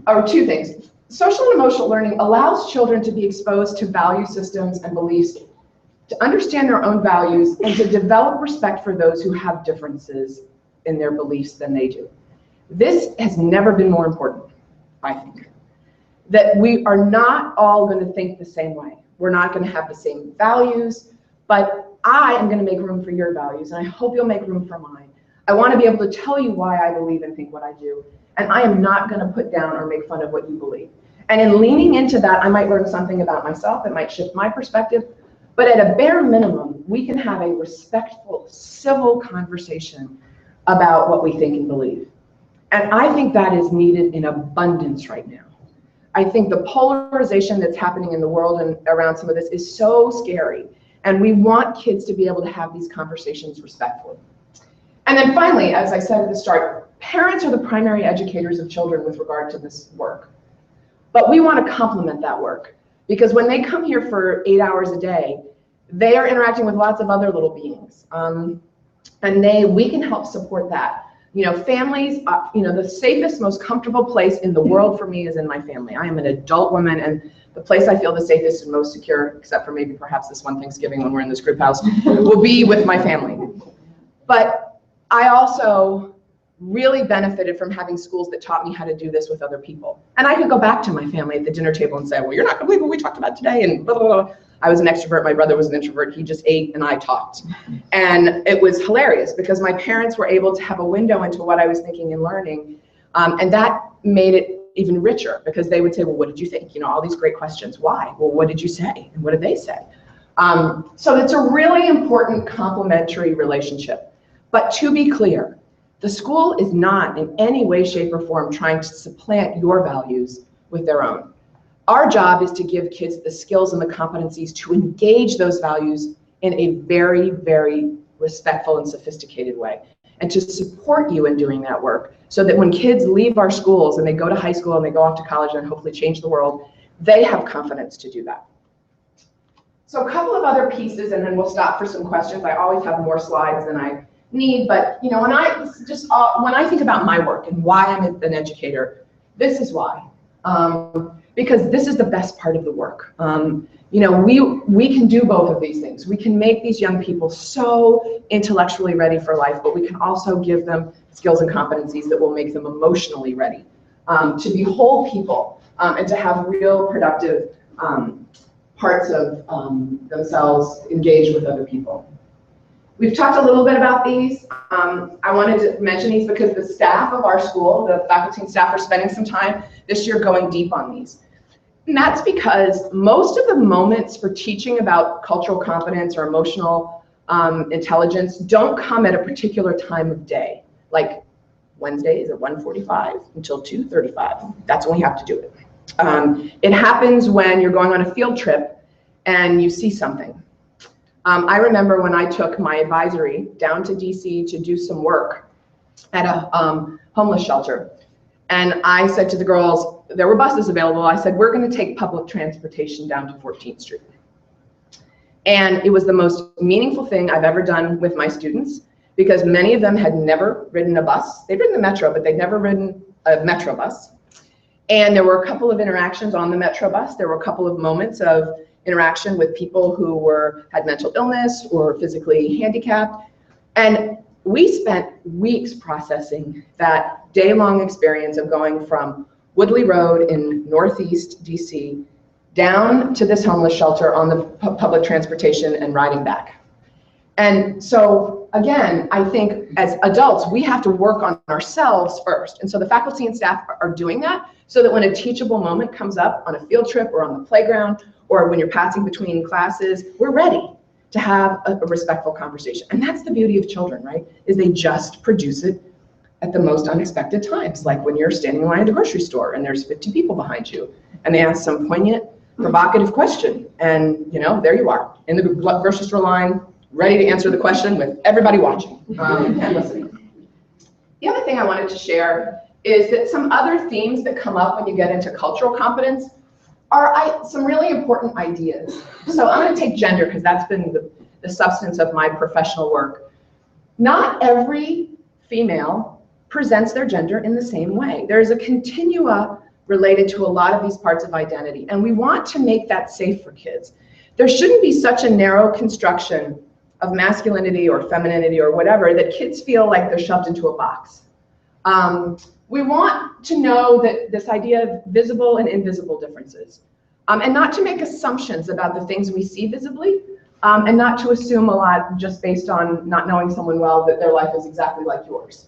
or two things. Social and emotional learning allows children to be exposed to value systems and beliefs, to understand their own values, and to develop respect for those who have differences in their beliefs than they do. This has never been more important, I think. That we are not all going to think the same way. We're not going to have the same values, but I am going to make room for your values, and I hope you'll make room for mine. I want to be able to tell you why I believe and think what I do, and I am not going to put down or make fun of what you believe. And in leaning into that, I might learn something about myself. It might shift my perspective. But at a bare minimum, we can have a respectful, civil conversation about what we think and believe. And I think that is needed in abundance right now. I think the polarization that's happening in the world and around some of this is so scary. And we want kids to be able to have these conversations respectfully. And then finally, as I said at the start, parents are the primary educators of children with regard to this work. But we want to complement that work, because when they come here for 8 hours a day, they are interacting with lots of other little beings. And we can help support that. Families, the safest, most comfortable place in the world for me is in my family. I am an adult woman, and the place I feel the safest and most secure, except for maybe perhaps this one Thanksgiving when we're in this group house, will be with my family. But I also really benefited from having schools that taught me how to do this with other people. And I could go back to my family at the dinner table and say, well, you're not gonna believe what we talked about today, and blah, blah, blah. I was an extrovert, my brother was an introvert, he just ate and I talked. And it was hilarious because my parents were able to have a window into what I was thinking and learning. And that made it even richer, because they would say, well, what did you think? All these great questions. Why? Well, what did you say? And what did they say? So it's a really important complementary relationship. But to be clear, the school is not in any way, shape, or form trying to supplant your values with their own. Our job is to give kids the skills and the competencies to engage those values in a very, very respectful and sophisticated way, and to support you in doing that work, so that when kids leave our schools and they go to high school and they go off to college and hopefully change the world, they have confidence to do that. So a couple of other pieces, and then we'll stop for some questions. I always have more slides than I need, but when I think about my work and why I'm an educator, this is why. Because this is the best part of the work. We can do both of these things. We can make these young people so intellectually ready for life, but we can also give them skills and competencies that will make them emotionally ready to be whole people and to have real productive parts of themselves engaged with other people. We've talked a little bit about these. I wanted to mention these because the staff of our school, the faculty and staff, are spending some time this year going deep on these. And that's because most of the moments for teaching about cultural competence or emotional intelligence don't come at a particular time of day. Like Wednesday is at 1:45 until 2:35. That's when we have to do it. It happens when you're going on a field trip and you see something. I remember when I took my advisory down to DC to do some work at a homeless shelter. And I said to the girls, there were buses available. I said, we're going to take public transportation down to 14th Street. And it was the most meaningful thing I've ever done with my students, because many of them had never ridden a bus. They'd ridden the metro, but they'd never ridden a metro bus. And there were a couple of interactions on the metro bus. There were a couple of moments of interaction with people who had mental illness or physically handicapped. And we spent weeks processing that day-long experience of going from Woodley Road in Northeast DC down to this homeless shelter on the public transportation and riding back. And so again, I think as adults, we have to work on ourselves first. And so the faculty and staff are doing that, so that when a teachable moment comes up on a field trip or on the playground, or when you're passing between classes, we're ready to have a respectful conversation. And that's the beauty of children, right? Is they just produce it at the most unexpected times, like when you're standing in line at the grocery store and there's 50 people behind you and they ask some poignant, provocative question, and there you are in the grocery store line, ready to answer the question with everybody watching and listening. The other thing I wanted to share is that some other themes that come up when you get into cultural competence are some really important ideas. So I'm going to take gender because that's been the substance of my professional work. Not every female presents their gender in the same way. There's a continua related to a lot of these parts of identity, and we want to make that safe for kids. There shouldn't be such a narrow construction of masculinity or femininity or whatever that kids feel like they're shoved into a box. We want to know that this idea of visible and invisible differences, and not to make assumptions about the things we see visibly, and not to assume a lot just based on not knowing someone well that their life is exactly like yours.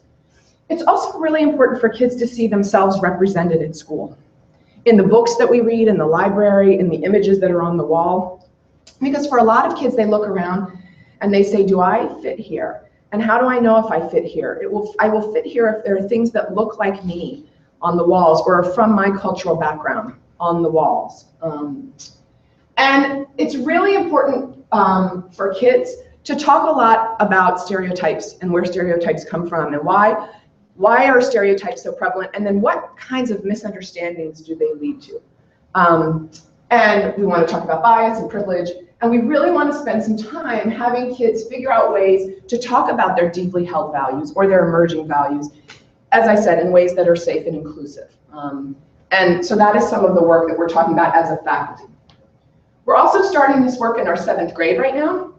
It's also really important for kids to see themselves represented at school, in the books that we read, in the library, in the images that are on the wall. Because for a lot of kids, they look around and they say, do I fit here? And how do I know if I fit here? I will fit here if there are things that look like me on the walls or from my cultural background on the walls. And it's really important for kids to talk a lot about stereotypes and where stereotypes come from and why are stereotypes so prevalent, and then what kinds of misunderstandings do they lead to. And we want to talk about bias and privilege, and we really want to spend some time having kids figure out ways to talk about their deeply held values or their emerging values, as I said, in ways that are safe and inclusive. And so that is some of the work that we're talking about as a faculty. We're also starting this work in our 7th grade right now,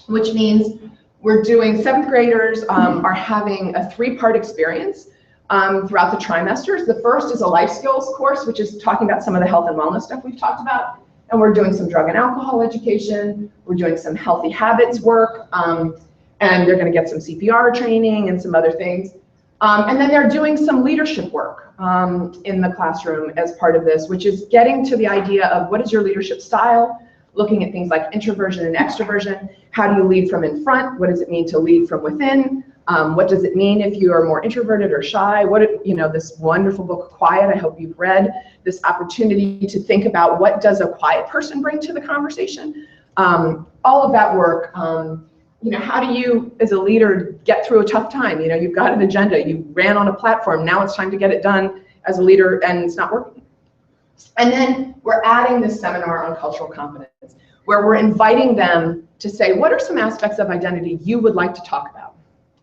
which means we're doing 7th graders are having a 3-part experience throughout the trimesters. The first is a life skills course, which is talking about some of the health and wellness stuff we've talked about. And we're doing some drug and alcohol education. We're doing some healthy habits work. And they're going to get some CPR training and some other things. And then they're doing some leadership work in the classroom as part of this, which is getting to the idea of what is your leadership style, looking at things like introversion and extroversion. How do you lead from in front? What does it mean to lead from within? What does it mean if you are more introverted or shy? This wonderful book, Quiet, I hope you've read, this opportunity to think about what does a quiet person bring to the conversation? All of that work, how do you, as a leader, get through a tough time? You've got an agenda, you ran on a platform, now it's time to get it done as a leader and it's not working. And then we're adding this seminar on cultural competence, where we're inviting them to say, what are some aspects of identity you would like to talk about?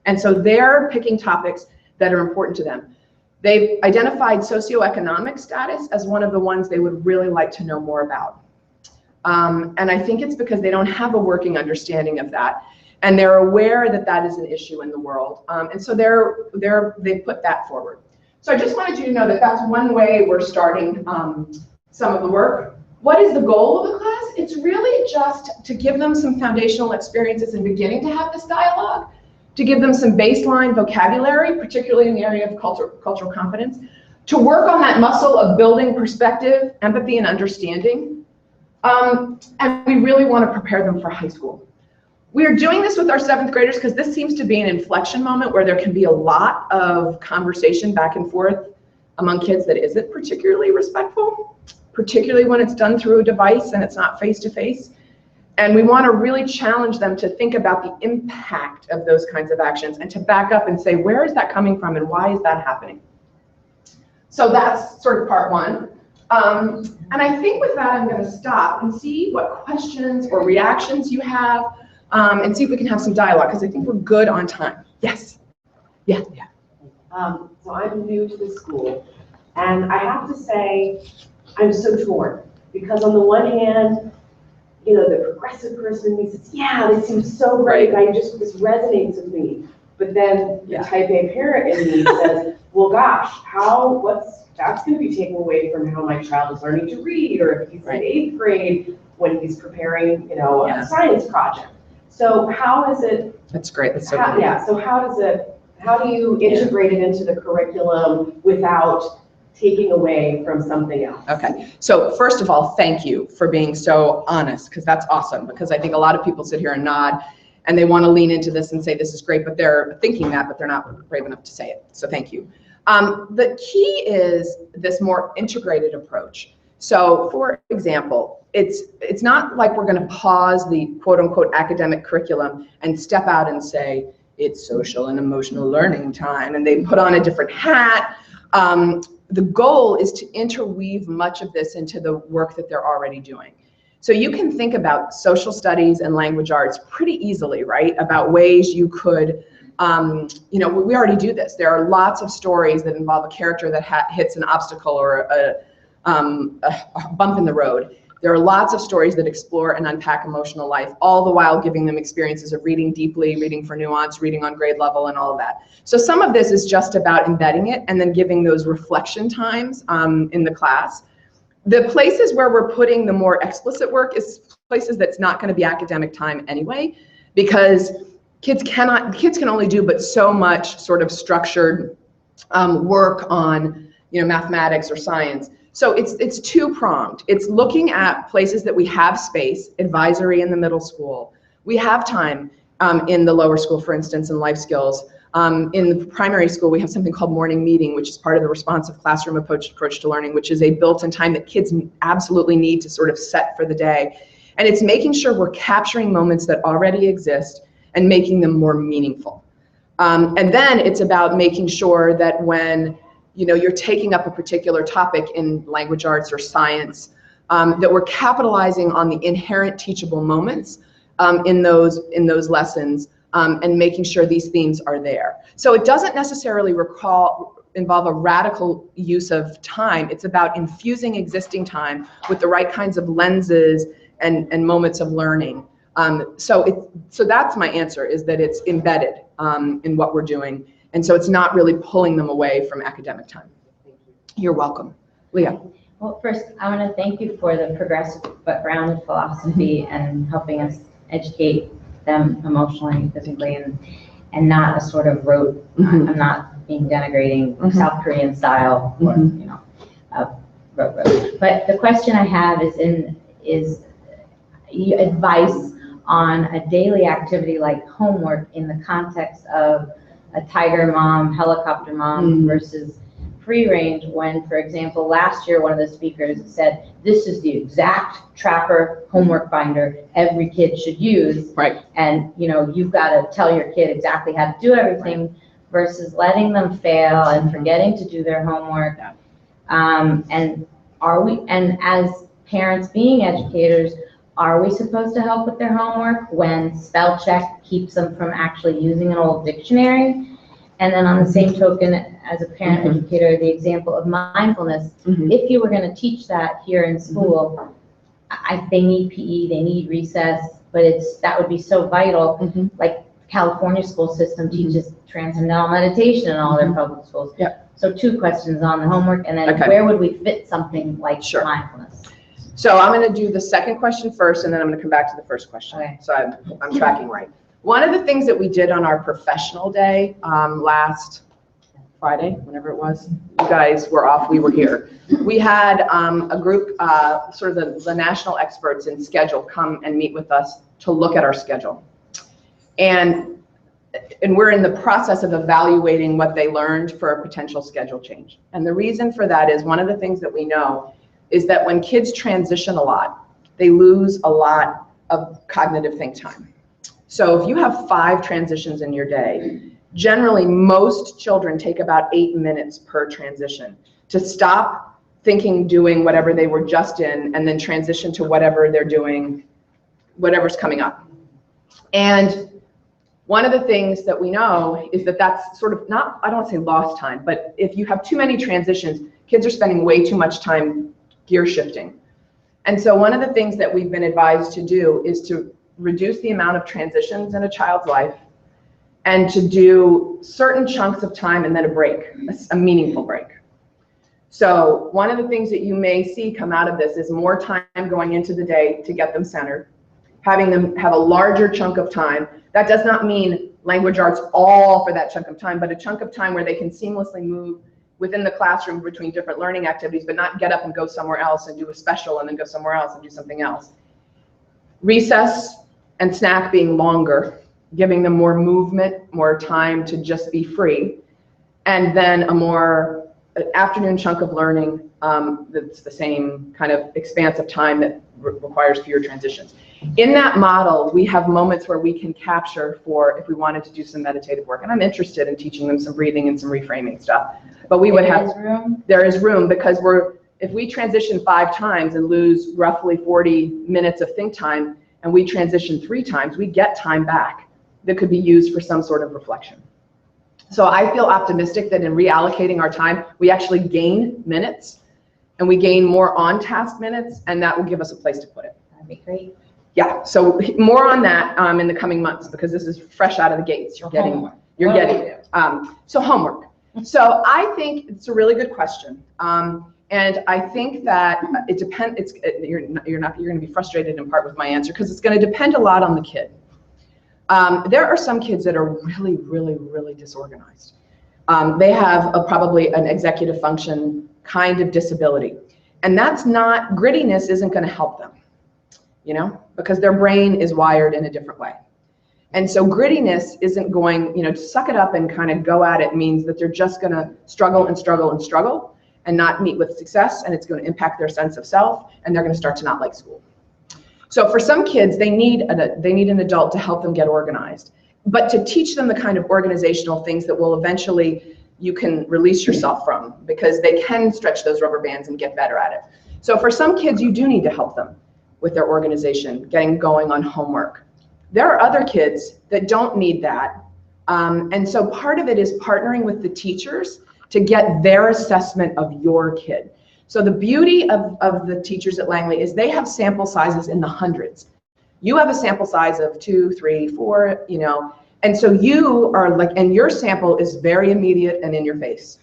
And so they're picking topics that are important to them. They've identified socioeconomic status as one of the ones they would really like to know more about. And I think it's because they don't have a working understanding of that. And they're aware that that is an issue in the world. And so they put that forward. So I just wanted you to know that that's one way we're starting some of the work. What is the goal of the class? It's really just to give them some foundational experiences in beginning to have this dialogue, to give them some baseline vocabulary, particularly in the area of cultural competence, to work on that muscle of building perspective, empathy, and understanding. And we really want to prepare them for high school. We are doing this with our 7th graders because this seems to be an inflection moment where there can be a lot of conversation back and forth among kids that isn't particularly respectful, particularly when it's done through a device and it's not face-to-face. And we want to really challenge them to think about the impact of those kinds of actions and to back up and say, where is that coming from and why is that happening? So that's sort of part 1. And I think with that, I'm going to stop and see what questions or reactions you have. And see if we can have some dialogue, because I think we're good on time. Yes. Yeah. So I'm new to the school, and I have to say, I'm so torn, because on the one hand, the progressive person in me says, yeah, this seems so great, and this resonates with me. But then the type A parent in me says, well, gosh, that's going to be taken away from how my child is learning to read, or if he's in 8th grade, when he's preparing, a science project. So how is it? That's great. That's so good. Yeah. So how do you integrate it into the curriculum without taking away from something else? Okay. So first of all, thank you for being so honest, because that's awesome. Because I think a lot of people sit here and nod and they want to lean into this and say this is great, but they're thinking that, but they're not brave enough to say it. So thank you. The key is this more integrated approach. So for example, it's not like we're going to pause the quote unquote academic curriculum and step out and say it's social and emotional learning time, and they put on a different hat. The goal is to interweave much of this into the work that they're already doing. So you can think about social studies and language arts pretty easily, right? About ways you could, we already do this. There are lots of stories that involve a character that hits an obstacle or a bump in the road. There are lots of stories that explore and unpack emotional life, all the while giving them experiences of reading deeply, reading for nuance, reading on grade level, and all of that. So some of this is just about embedding it and then giving those reflection times in the class. The places where we're putting the more explicit work is places that's not going to be academic time anyway, because kids can only do but so much sort of structured work on mathematics or science. So it's two-pronged. It's looking at places that we have space, advisory in the middle school. We have time in the lower school, for instance, in life skills. In the primary school, we have something called morning meeting, which is part of the responsive classroom approach to learning, which is a built-in time that kids absolutely need to sort of set for the day. And it's making sure we're capturing moments that already exist and making them more meaningful. And then it's about making sure that when you're taking up a particular topic in language arts or science, that we're capitalizing on the inherent teachable moments in those lessons, and making sure these themes are there. So it doesn't necessarily involve a radical use of time. It's about infusing existing time with the right kinds of lenses and moments of learning. So that's my answer, is that it's embedded in what we're doing. And so it's not really pulling them away from academic time. You're welcome. Leah. Well, first, I want to thank you for the progressive but grounded philosophy and helping us educate them emotionally, physically, and not a sort of rote, I'm not being denigrating, South Korean style, or, rote. But the question I have is advice on a daily activity like homework in the context of a tiger mom, helicopter mom versus free range, when, for example, last year one of the speakers said, this is the exact trapper homework binder every kid should use. Right. And you've got to tell your kid exactly how to do everything, versus letting them fail and forgetting to do their homework. And as parents being educators, are we supposed to help with their homework when spell check keeps them from actually using an old dictionary? And then on the same token, as a parent educator, the example of mindfulness, if you were going to teach that here in school, they need PE, they need recess, but that would be so vital. Like California school system teaches transcendental meditation in all their public schools. So 2 questions on the homework, and then where would we fit something like mindfulness? So I'm going to do the second question first, and then I'm going to come back to the first question. Okay. So I'm tracking right. One of the things that we did on our professional day last Friday, whenever it was, you guys were off, we were here. We had a group, sort of the national experts in schedule, come and meet with us to look at our schedule. And we're in the process of evaluating what they learned for a potential schedule change. And the reason for that is, one of the things that we know is that when kids transition a lot, they lose a lot of cognitive think time. So if you have 5 transitions in your day, generally most children take about 8 minutes per transition to stop thinking, doing whatever they were just in, and then transition to whatever they're doing, whatever's coming up. And one of the things that we know is that that's sort of not, I don't want to say lost time, but if you have too many transitions, kids are spending way too much time gear shifting. And so one of the things that we've been advised to do is to reduce the amount of transitions in a child's life, and to do certain chunks of time and then a break, a meaningful break. So one of the things that you may see come out of this is more time going into the day to get them centered, having them have a larger chunk of time. That does not mean language arts all for that chunk of time, but a chunk of time where they can seamlessly move within the classroom between different learning activities, but not get up and go somewhere else and do a special and then go somewhere else and do something else. Recess and snack being longer giving them more movement, more time to just be free, and then a more afternoon chunk of learning that's the same kind of expanse of time that requires fewer transitions. In that model, we have moments where we can capture for if we wanted to do some meditative work, and I'm interested in teaching them some breathing and some reframing stuff. But we would have there is room because if we transition 5 times and lose roughly 40 minutes of think time, and we transition 3 times, we get time back that could be used for some sort of reflection. So I feel optimistic that in reallocating our time, we actually gain minutes, and we gain more on-task minutes, and that will give us a place to put it. That'd be great. Yeah, so more on that in the coming months, because this is fresh out of the gates. You're getting it. So homework. So I think it's a really good question. And I think that it depends, you're going to be frustrated in part with my answer, because it's going to depend a lot on the kid. There are some kids that are really, really, really disorganized. They have probably an executive function kind of disability. And that's not, grittiness isn't going to help them, because their brain is wired in a different way. And so grittiness isn't going, to suck it up and kind of go at it means that they're just going to struggle and struggle and struggle and not meet with success, and it's going to impact their sense of self, and they're going to start to not like school. So for some kids, they need an adult to help them get organized, but to teach them the kind of organizational things that will eventually you can release yourself from, because they can stretch those rubber bands and get better at it. So for some kids, you do need to help them with their organization, getting going on homework. There are other kids that don't need that. And so part of it is partnering with the teachers to get their assessment of your kid. So the beauty of the teachers at Langley is they have sample sizes in the hundreds. You have a sample size of 2, 3, 4, and so you are and your sample is very immediate and in your face.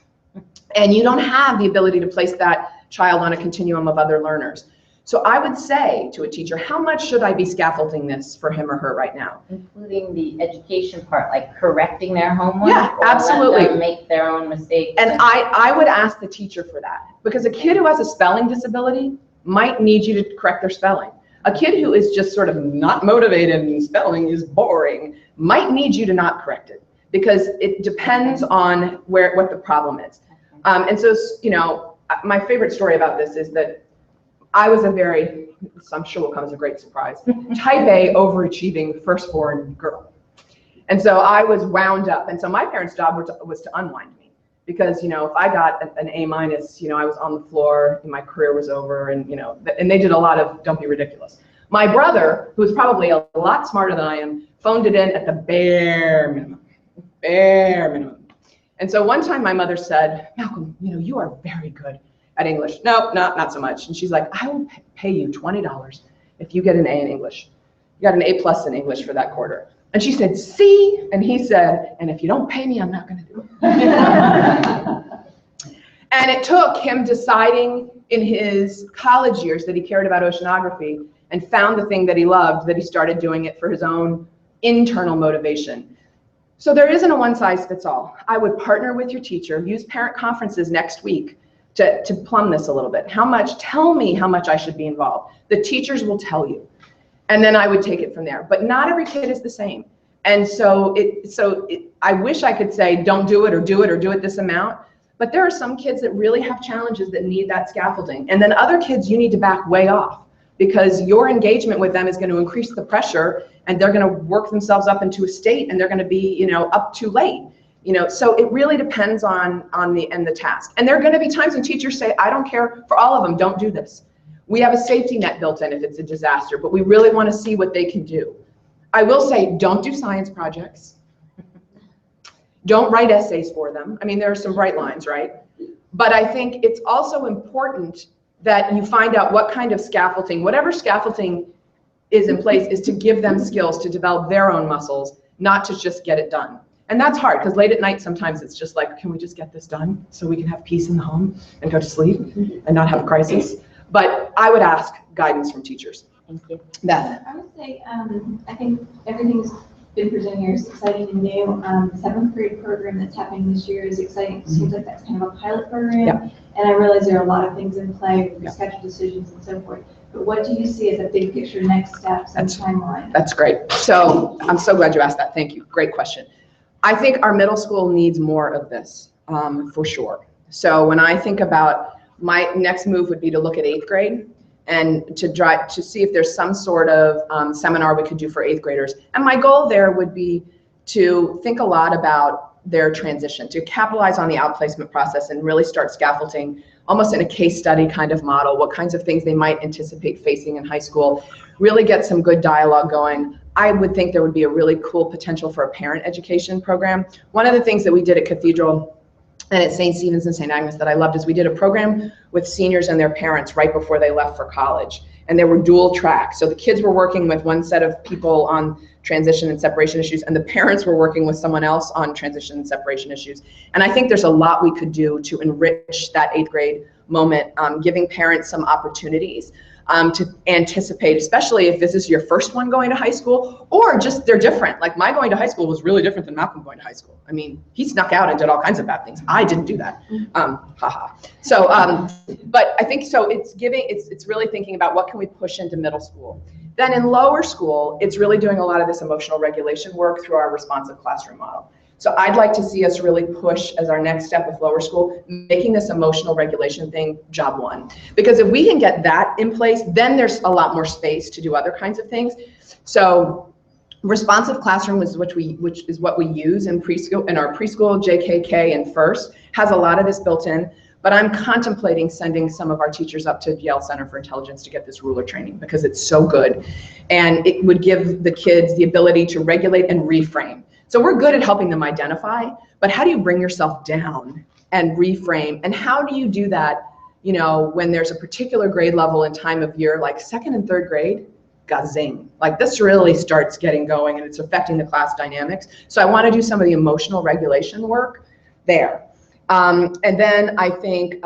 And you don't have the ability to place that child on a continuum of other learners. So I would say to a teacher, how much should I be scaffolding this for him or her right now? Including the education part, like correcting their homework? Yeah, or absolutely. Let them make their own mistakes. And I would ask the teacher for that, because a kid who has a spelling disability might need you to correct their spelling. A kid who is just sort of not motivated and spelling is boring might need you to not correct it, because it depends on what the problem is. And so, my favorite story about this is that I was I'm sure will come as a great surprise, type A overachieving firstborn girl. And so I was wound up. And so my parents' job was to unwind me, because, if I got an A-, I was on the floor and my career was over, and, and they did a lot of don't be ridiculous. My brother, who was probably a lot smarter than I am, phoned it in at the bare minimum. And so one time my mother said, Malcolm, you are very good at English. No, not so much. And she's like, I will pay you $20 if you get an A in English. You got an A+ in English for that quarter. And she said, see? And he said, and if you don't pay me, I'm not going to do it. And it took him deciding in his college years that he cared about oceanography and found the thing that he loved, that he started doing it for his own internal motivation. So there isn't a one-size-fits-all. I would partner with your teacher, use parent conferences next week to plumb this a little bit. Tell me how much I should be involved. The teachers will tell you. And then I would take it from there. But not every kid is the same. And so I wish I could say, don't do it or do it this amount. But there are some kids that really have challenges that need that scaffolding. And then other kids you need to back way off, because your engagement with them is going to increase the pressure, and they're going to work themselves up into a state, and they're going to be, up too late. So it really depends on the task. And there are going to be times when teachers say, I don't care for all of them, don't do this. We have a safety net built in if it's a disaster, but we really want to see what they can do. I will say, don't do science projects. Don't write essays for them. I mean, there are some bright lines, right? But I think it's also important that you find out what kind of scaffolding, whatever scaffolding is in place, is to give them skills to develop their own muscles, not to just get it done. And that's hard, because late at night, sometimes it's just like, can we just get this done so we can have peace in the home and go to sleep and not have a crisis? But I would ask guidance from teachers. Thank you. Beth. I would say, I think everything's been presented here is exciting and new. The 7th grade program that's happening this year is exciting. It seems like that's kind of a pilot program. Yeah. And I realize there are a lot of things in play with schedule decisions and so forth. but what do you see as a big picture next steps and timeline? That's great. So I'm so glad you asked that. Thank you. Great question. I think our middle school needs more of this, for sure. So when I think about my next move would be to look at 8th grade and to see if there's some sort of seminar we could do for 8th graders. And my goal there would be to think a lot about their transition, to capitalize on the outplacement process and really start scaffolding almost in a case study kind of model, what kinds of things they might anticipate facing in high school, really get some good dialogue going. I would think there would be a really cool potential for a parent education program. One of the things that we did at Cathedral and at St. Stephen's and St. Agnes that I loved is we did a program with seniors and their parents right before they left for college. And there were dual tracks. So the kids were working with one set of people on transition and separation issues, and the parents were working with someone else on transition and separation issues. And I think there's a lot we could do to enrich that 8th grade moment, giving parents some opportunities to anticipate, especially if this is your first one going to high school, or just they're different. Like my going to high school was really different than Malcolm going to high school. I mean, he snuck out and did all kinds of bad things. I didn't do that. Haha. So, but I think so. It's really thinking about what can we push into middle school. Then in lower school, it's really doing a lot of this emotional regulation work through our responsive classroom model. So I'd like to see us really push as our next step with lower school, making this emotional regulation thing job one. Because if we can get that in place, then there's a lot more space to do other kinds of things. So responsive classroom is which is what we use in preschool, in our preschool, JKK, and first, has a lot of this built in. But I'm contemplating sending some of our teachers up to Yale Center for Intelligence to get this ruler training because it's so good. And it would give the kids the ability to regulate and reframe. So we're good at helping them identify, but how do you bring yourself down and reframe? And how do you do that, you know, when there's a particular grade level and time of year, like 2nd and 3rd grade, gazing. Like this really starts getting going and it's affecting the class dynamics. So I want to do some of the emotional regulation work there. And then I think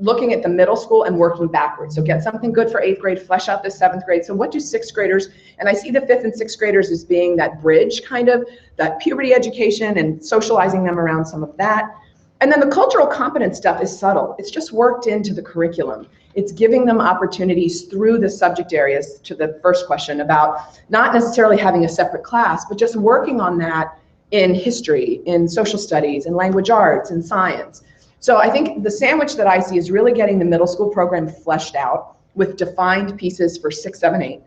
looking at the middle school and working backwards. So get something good for 8th grade, flesh out the 7th grade. So what do 6th graders, and I see the 5th and 6th graders as being that bridge kind of, that puberty education and socializing them around some of that. And then the cultural competence stuff is subtle. It's just worked into the curriculum. It's giving them opportunities through the subject areas to the first question about not necessarily having a separate class, but just working on that in history, in social studies, in language arts, in science. So I think the sandwich that I see is really getting the middle school program fleshed out with defined pieces for 6, 7, 8,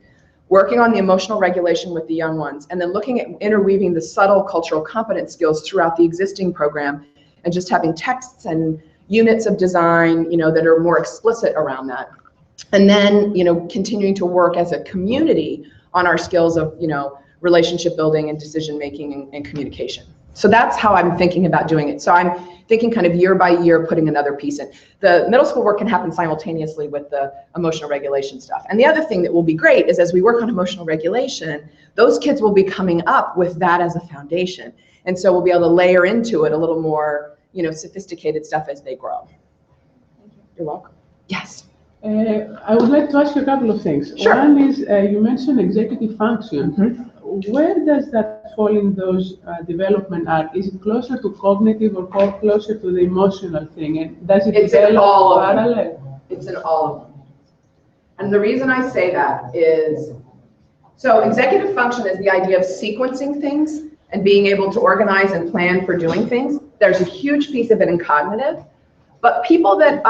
working on the emotional regulation with the young ones, and then looking at interweaving the subtle cultural competence skills throughout the existing program, and just having texts and units of design, you know, that are more explicit around that. And then, you know, continuing to work as a community on our skills of, you know, relationship building and decision making and communication. So that's how I'm thinking about doing it. So I'm thinking kind of year by year, putting another piece in. The middle school work can happen simultaneously with the emotional regulation stuff. And the other thing that will be great is as we work on emotional regulation, those kids will be coming up with that as a foundation. And so we'll be able to layer into it a little more, you know, sophisticated stuff as they grow. Thank you. You're welcome. Yes. I would like to ask you a couple of things. Sure. One is, you mentioned executive function. Mm-hmm. Where does that fall in those development arc? Is it closer to cognitive or closer to the emotional thing? And does it It's in develop all of them. parallel? It's in all of them. And the reason I say that is, so executive function is the idea of sequencing things and being able to organize and plan for doing things. There's a huge piece of it in cognitive. But people that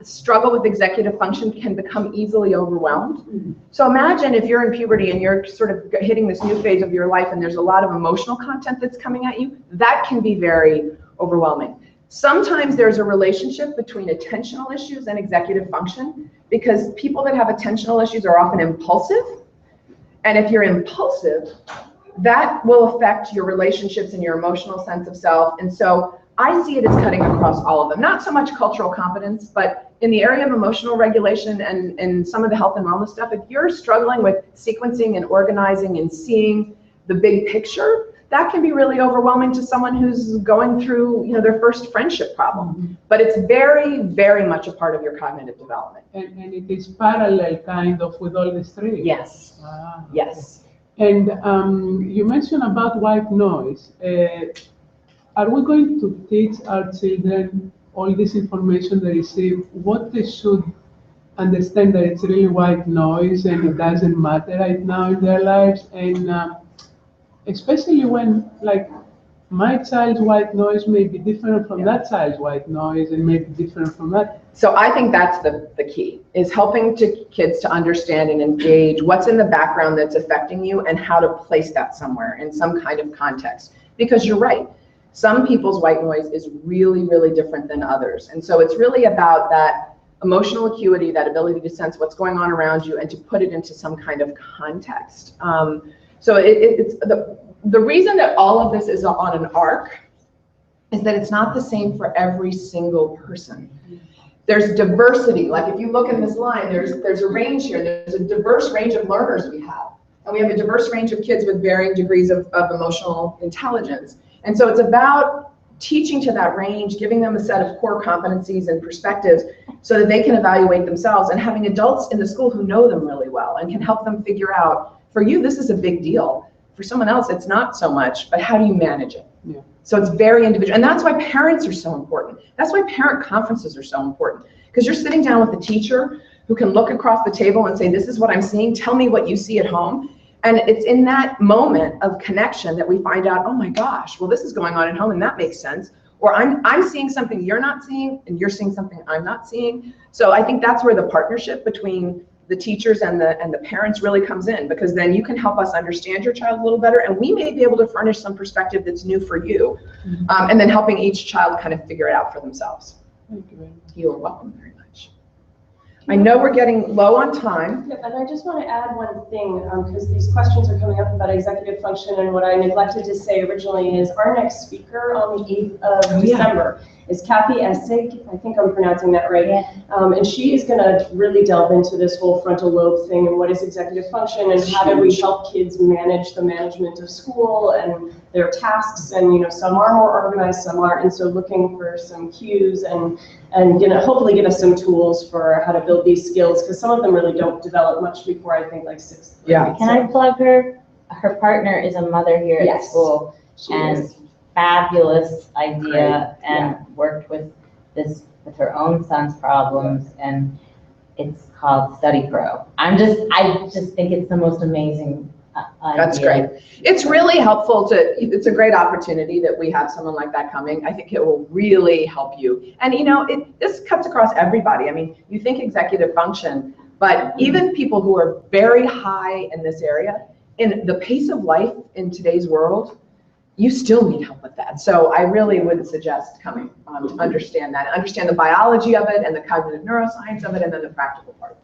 struggle with executive function can become easily overwhelmed. Mm-hmm. So imagine if you're in puberty and you're sort of hitting this new phase of your life and there's a lot of emotional content that's coming at you, that can be very overwhelming. Sometimes there's a relationship between attentional issues and executive function because people that have attentional issues are often impulsive. And if you're impulsive, that will affect your relationships and your emotional sense of self. And so I see it as cutting across all of them, not so much cultural competence, but in the area of emotional regulation and some of the health and wellness stuff, if you're struggling with sequencing and organizing and seeing the big picture, that can be really overwhelming to someone who's going through, you know, their first friendship problem. Mm-hmm. But it's very, very much a part of your cognitive development. And it is parallel kind of with all these three? Yes. Ah. Yes. And you mentioned about white noise. Are we going to teach our children all this information they receive, what they should understand that it's really white noise and it doesn't matter right now in their lives. And especially when, like, my child's white noise may be different from that child's white noise and may be different from that. So I think that's the key, is helping kids to understand and engage what's in the background that's affecting you and how to place that somewhere in some kind of context. Because you're right, some people's white noise is really, really different than others. And so it's really about that emotional acuity, that ability to sense what's going on around you and to put it into some kind of context. So it's the reason that all of this is on an arc is that it's not the same for every single person. There's diversity. Like if you look in this line, there's a range here. There's a diverse range of learners we have. And we have a diverse range of kids with varying degrees of emotional intelligence. And so it's about teaching to that range, giving them a set of core competencies and perspectives so that they can evaluate themselves, and having adults in the school who know them really well and can help them figure out, for you, this is a big deal. For someone else, it's not so much, but how do you manage it? Yeah. So it's very individual. And that's why parents are so important. That's why parent conferences are so important. Because you're sitting down with a teacher who can look across the table and say, this is what I'm seeing, tell me what you see at home. And it's in that moment of connection that we find out, oh my gosh, well, this is going on at home and that makes sense. Or I'm seeing something you're not seeing and you're seeing something I'm not seeing. So I think that's where the partnership between the teachers and the parents really comes in, because then you can help us understand your child a little better, and we may be able to furnish some perspective that's new for you, and then helping each child kind of figure it out for themselves. Thank you very much. You're welcome very much. I know we're getting low on time. Yeah, and I just want to add one thing, because these questions are coming up about executive function, and what I neglected to say originally is our next speaker on the 8th of December is Kathy Essig. I think I'm pronouncing that right. Yeah. And she is going to really delve into this whole frontal lobe thing and what is executive function and how do we help kids manage the management of school and their tasks. And, you know, some are more organized, some aren't. And so looking for some cues and hopefully give us some tools for how to build these skills, because some of them really don't develop much before, I think, like 6th grade. Yeah. Can I plug her? Her partner is a mother here at Yes, the school, she and is. fabulous idea, Great, and worked with her own son's problems, and it's called Study Pro. I just think it's the most amazing idea. That's great. It's really helpful it's a great opportunity that we have someone like that coming. I think it will really help you. And you know, this cuts across everybody. I mean, you think executive function, but even people who are very high in this area, in the pace of life in today's world, you still need help with that. So I really would suggest coming to understand that, understand the biology of it and the cognitive neuroscience of it, and then the practical part.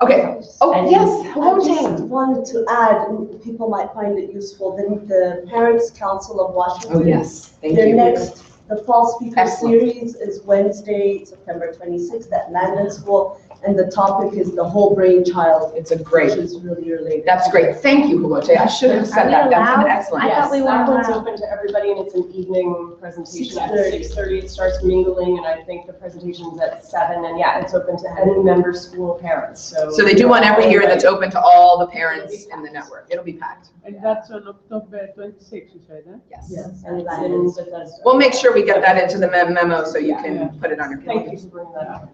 Okay. Oh, yes. I just wanted to add, and people might find it useful, the Parents Council of Washington. Oh, yes. Thank Their you. the Fall Speaker Excellent. Series is Wednesday, September 26th at Langley School, and the topic is the whole brain child. It's a great. Which is really related. That's great. Thank you, Huloche. I should have said that. That's an excellent. I thought we That were one's allowed. open to everybody, and it's an evening presentation at 6:30. 6:30. It starts mingling, and I think the presentation's at 7, and yeah, it's open to any member school parents, So they do one every year that's open to all the parents in the network. It'll be packed. And that's on October 26th, you said, huh? Yes. Yes. And it's in Bethesda. We'll make sure we get that into the memo so you can Yeah. put it on your Thank calendar. you for bringing that up.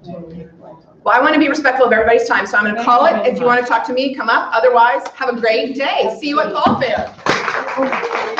Well, I want to be respectful of everybody's time, so I'm going to call it. If you want to talk to me, come up. Otherwise, have a great day. See you at Fall Fair.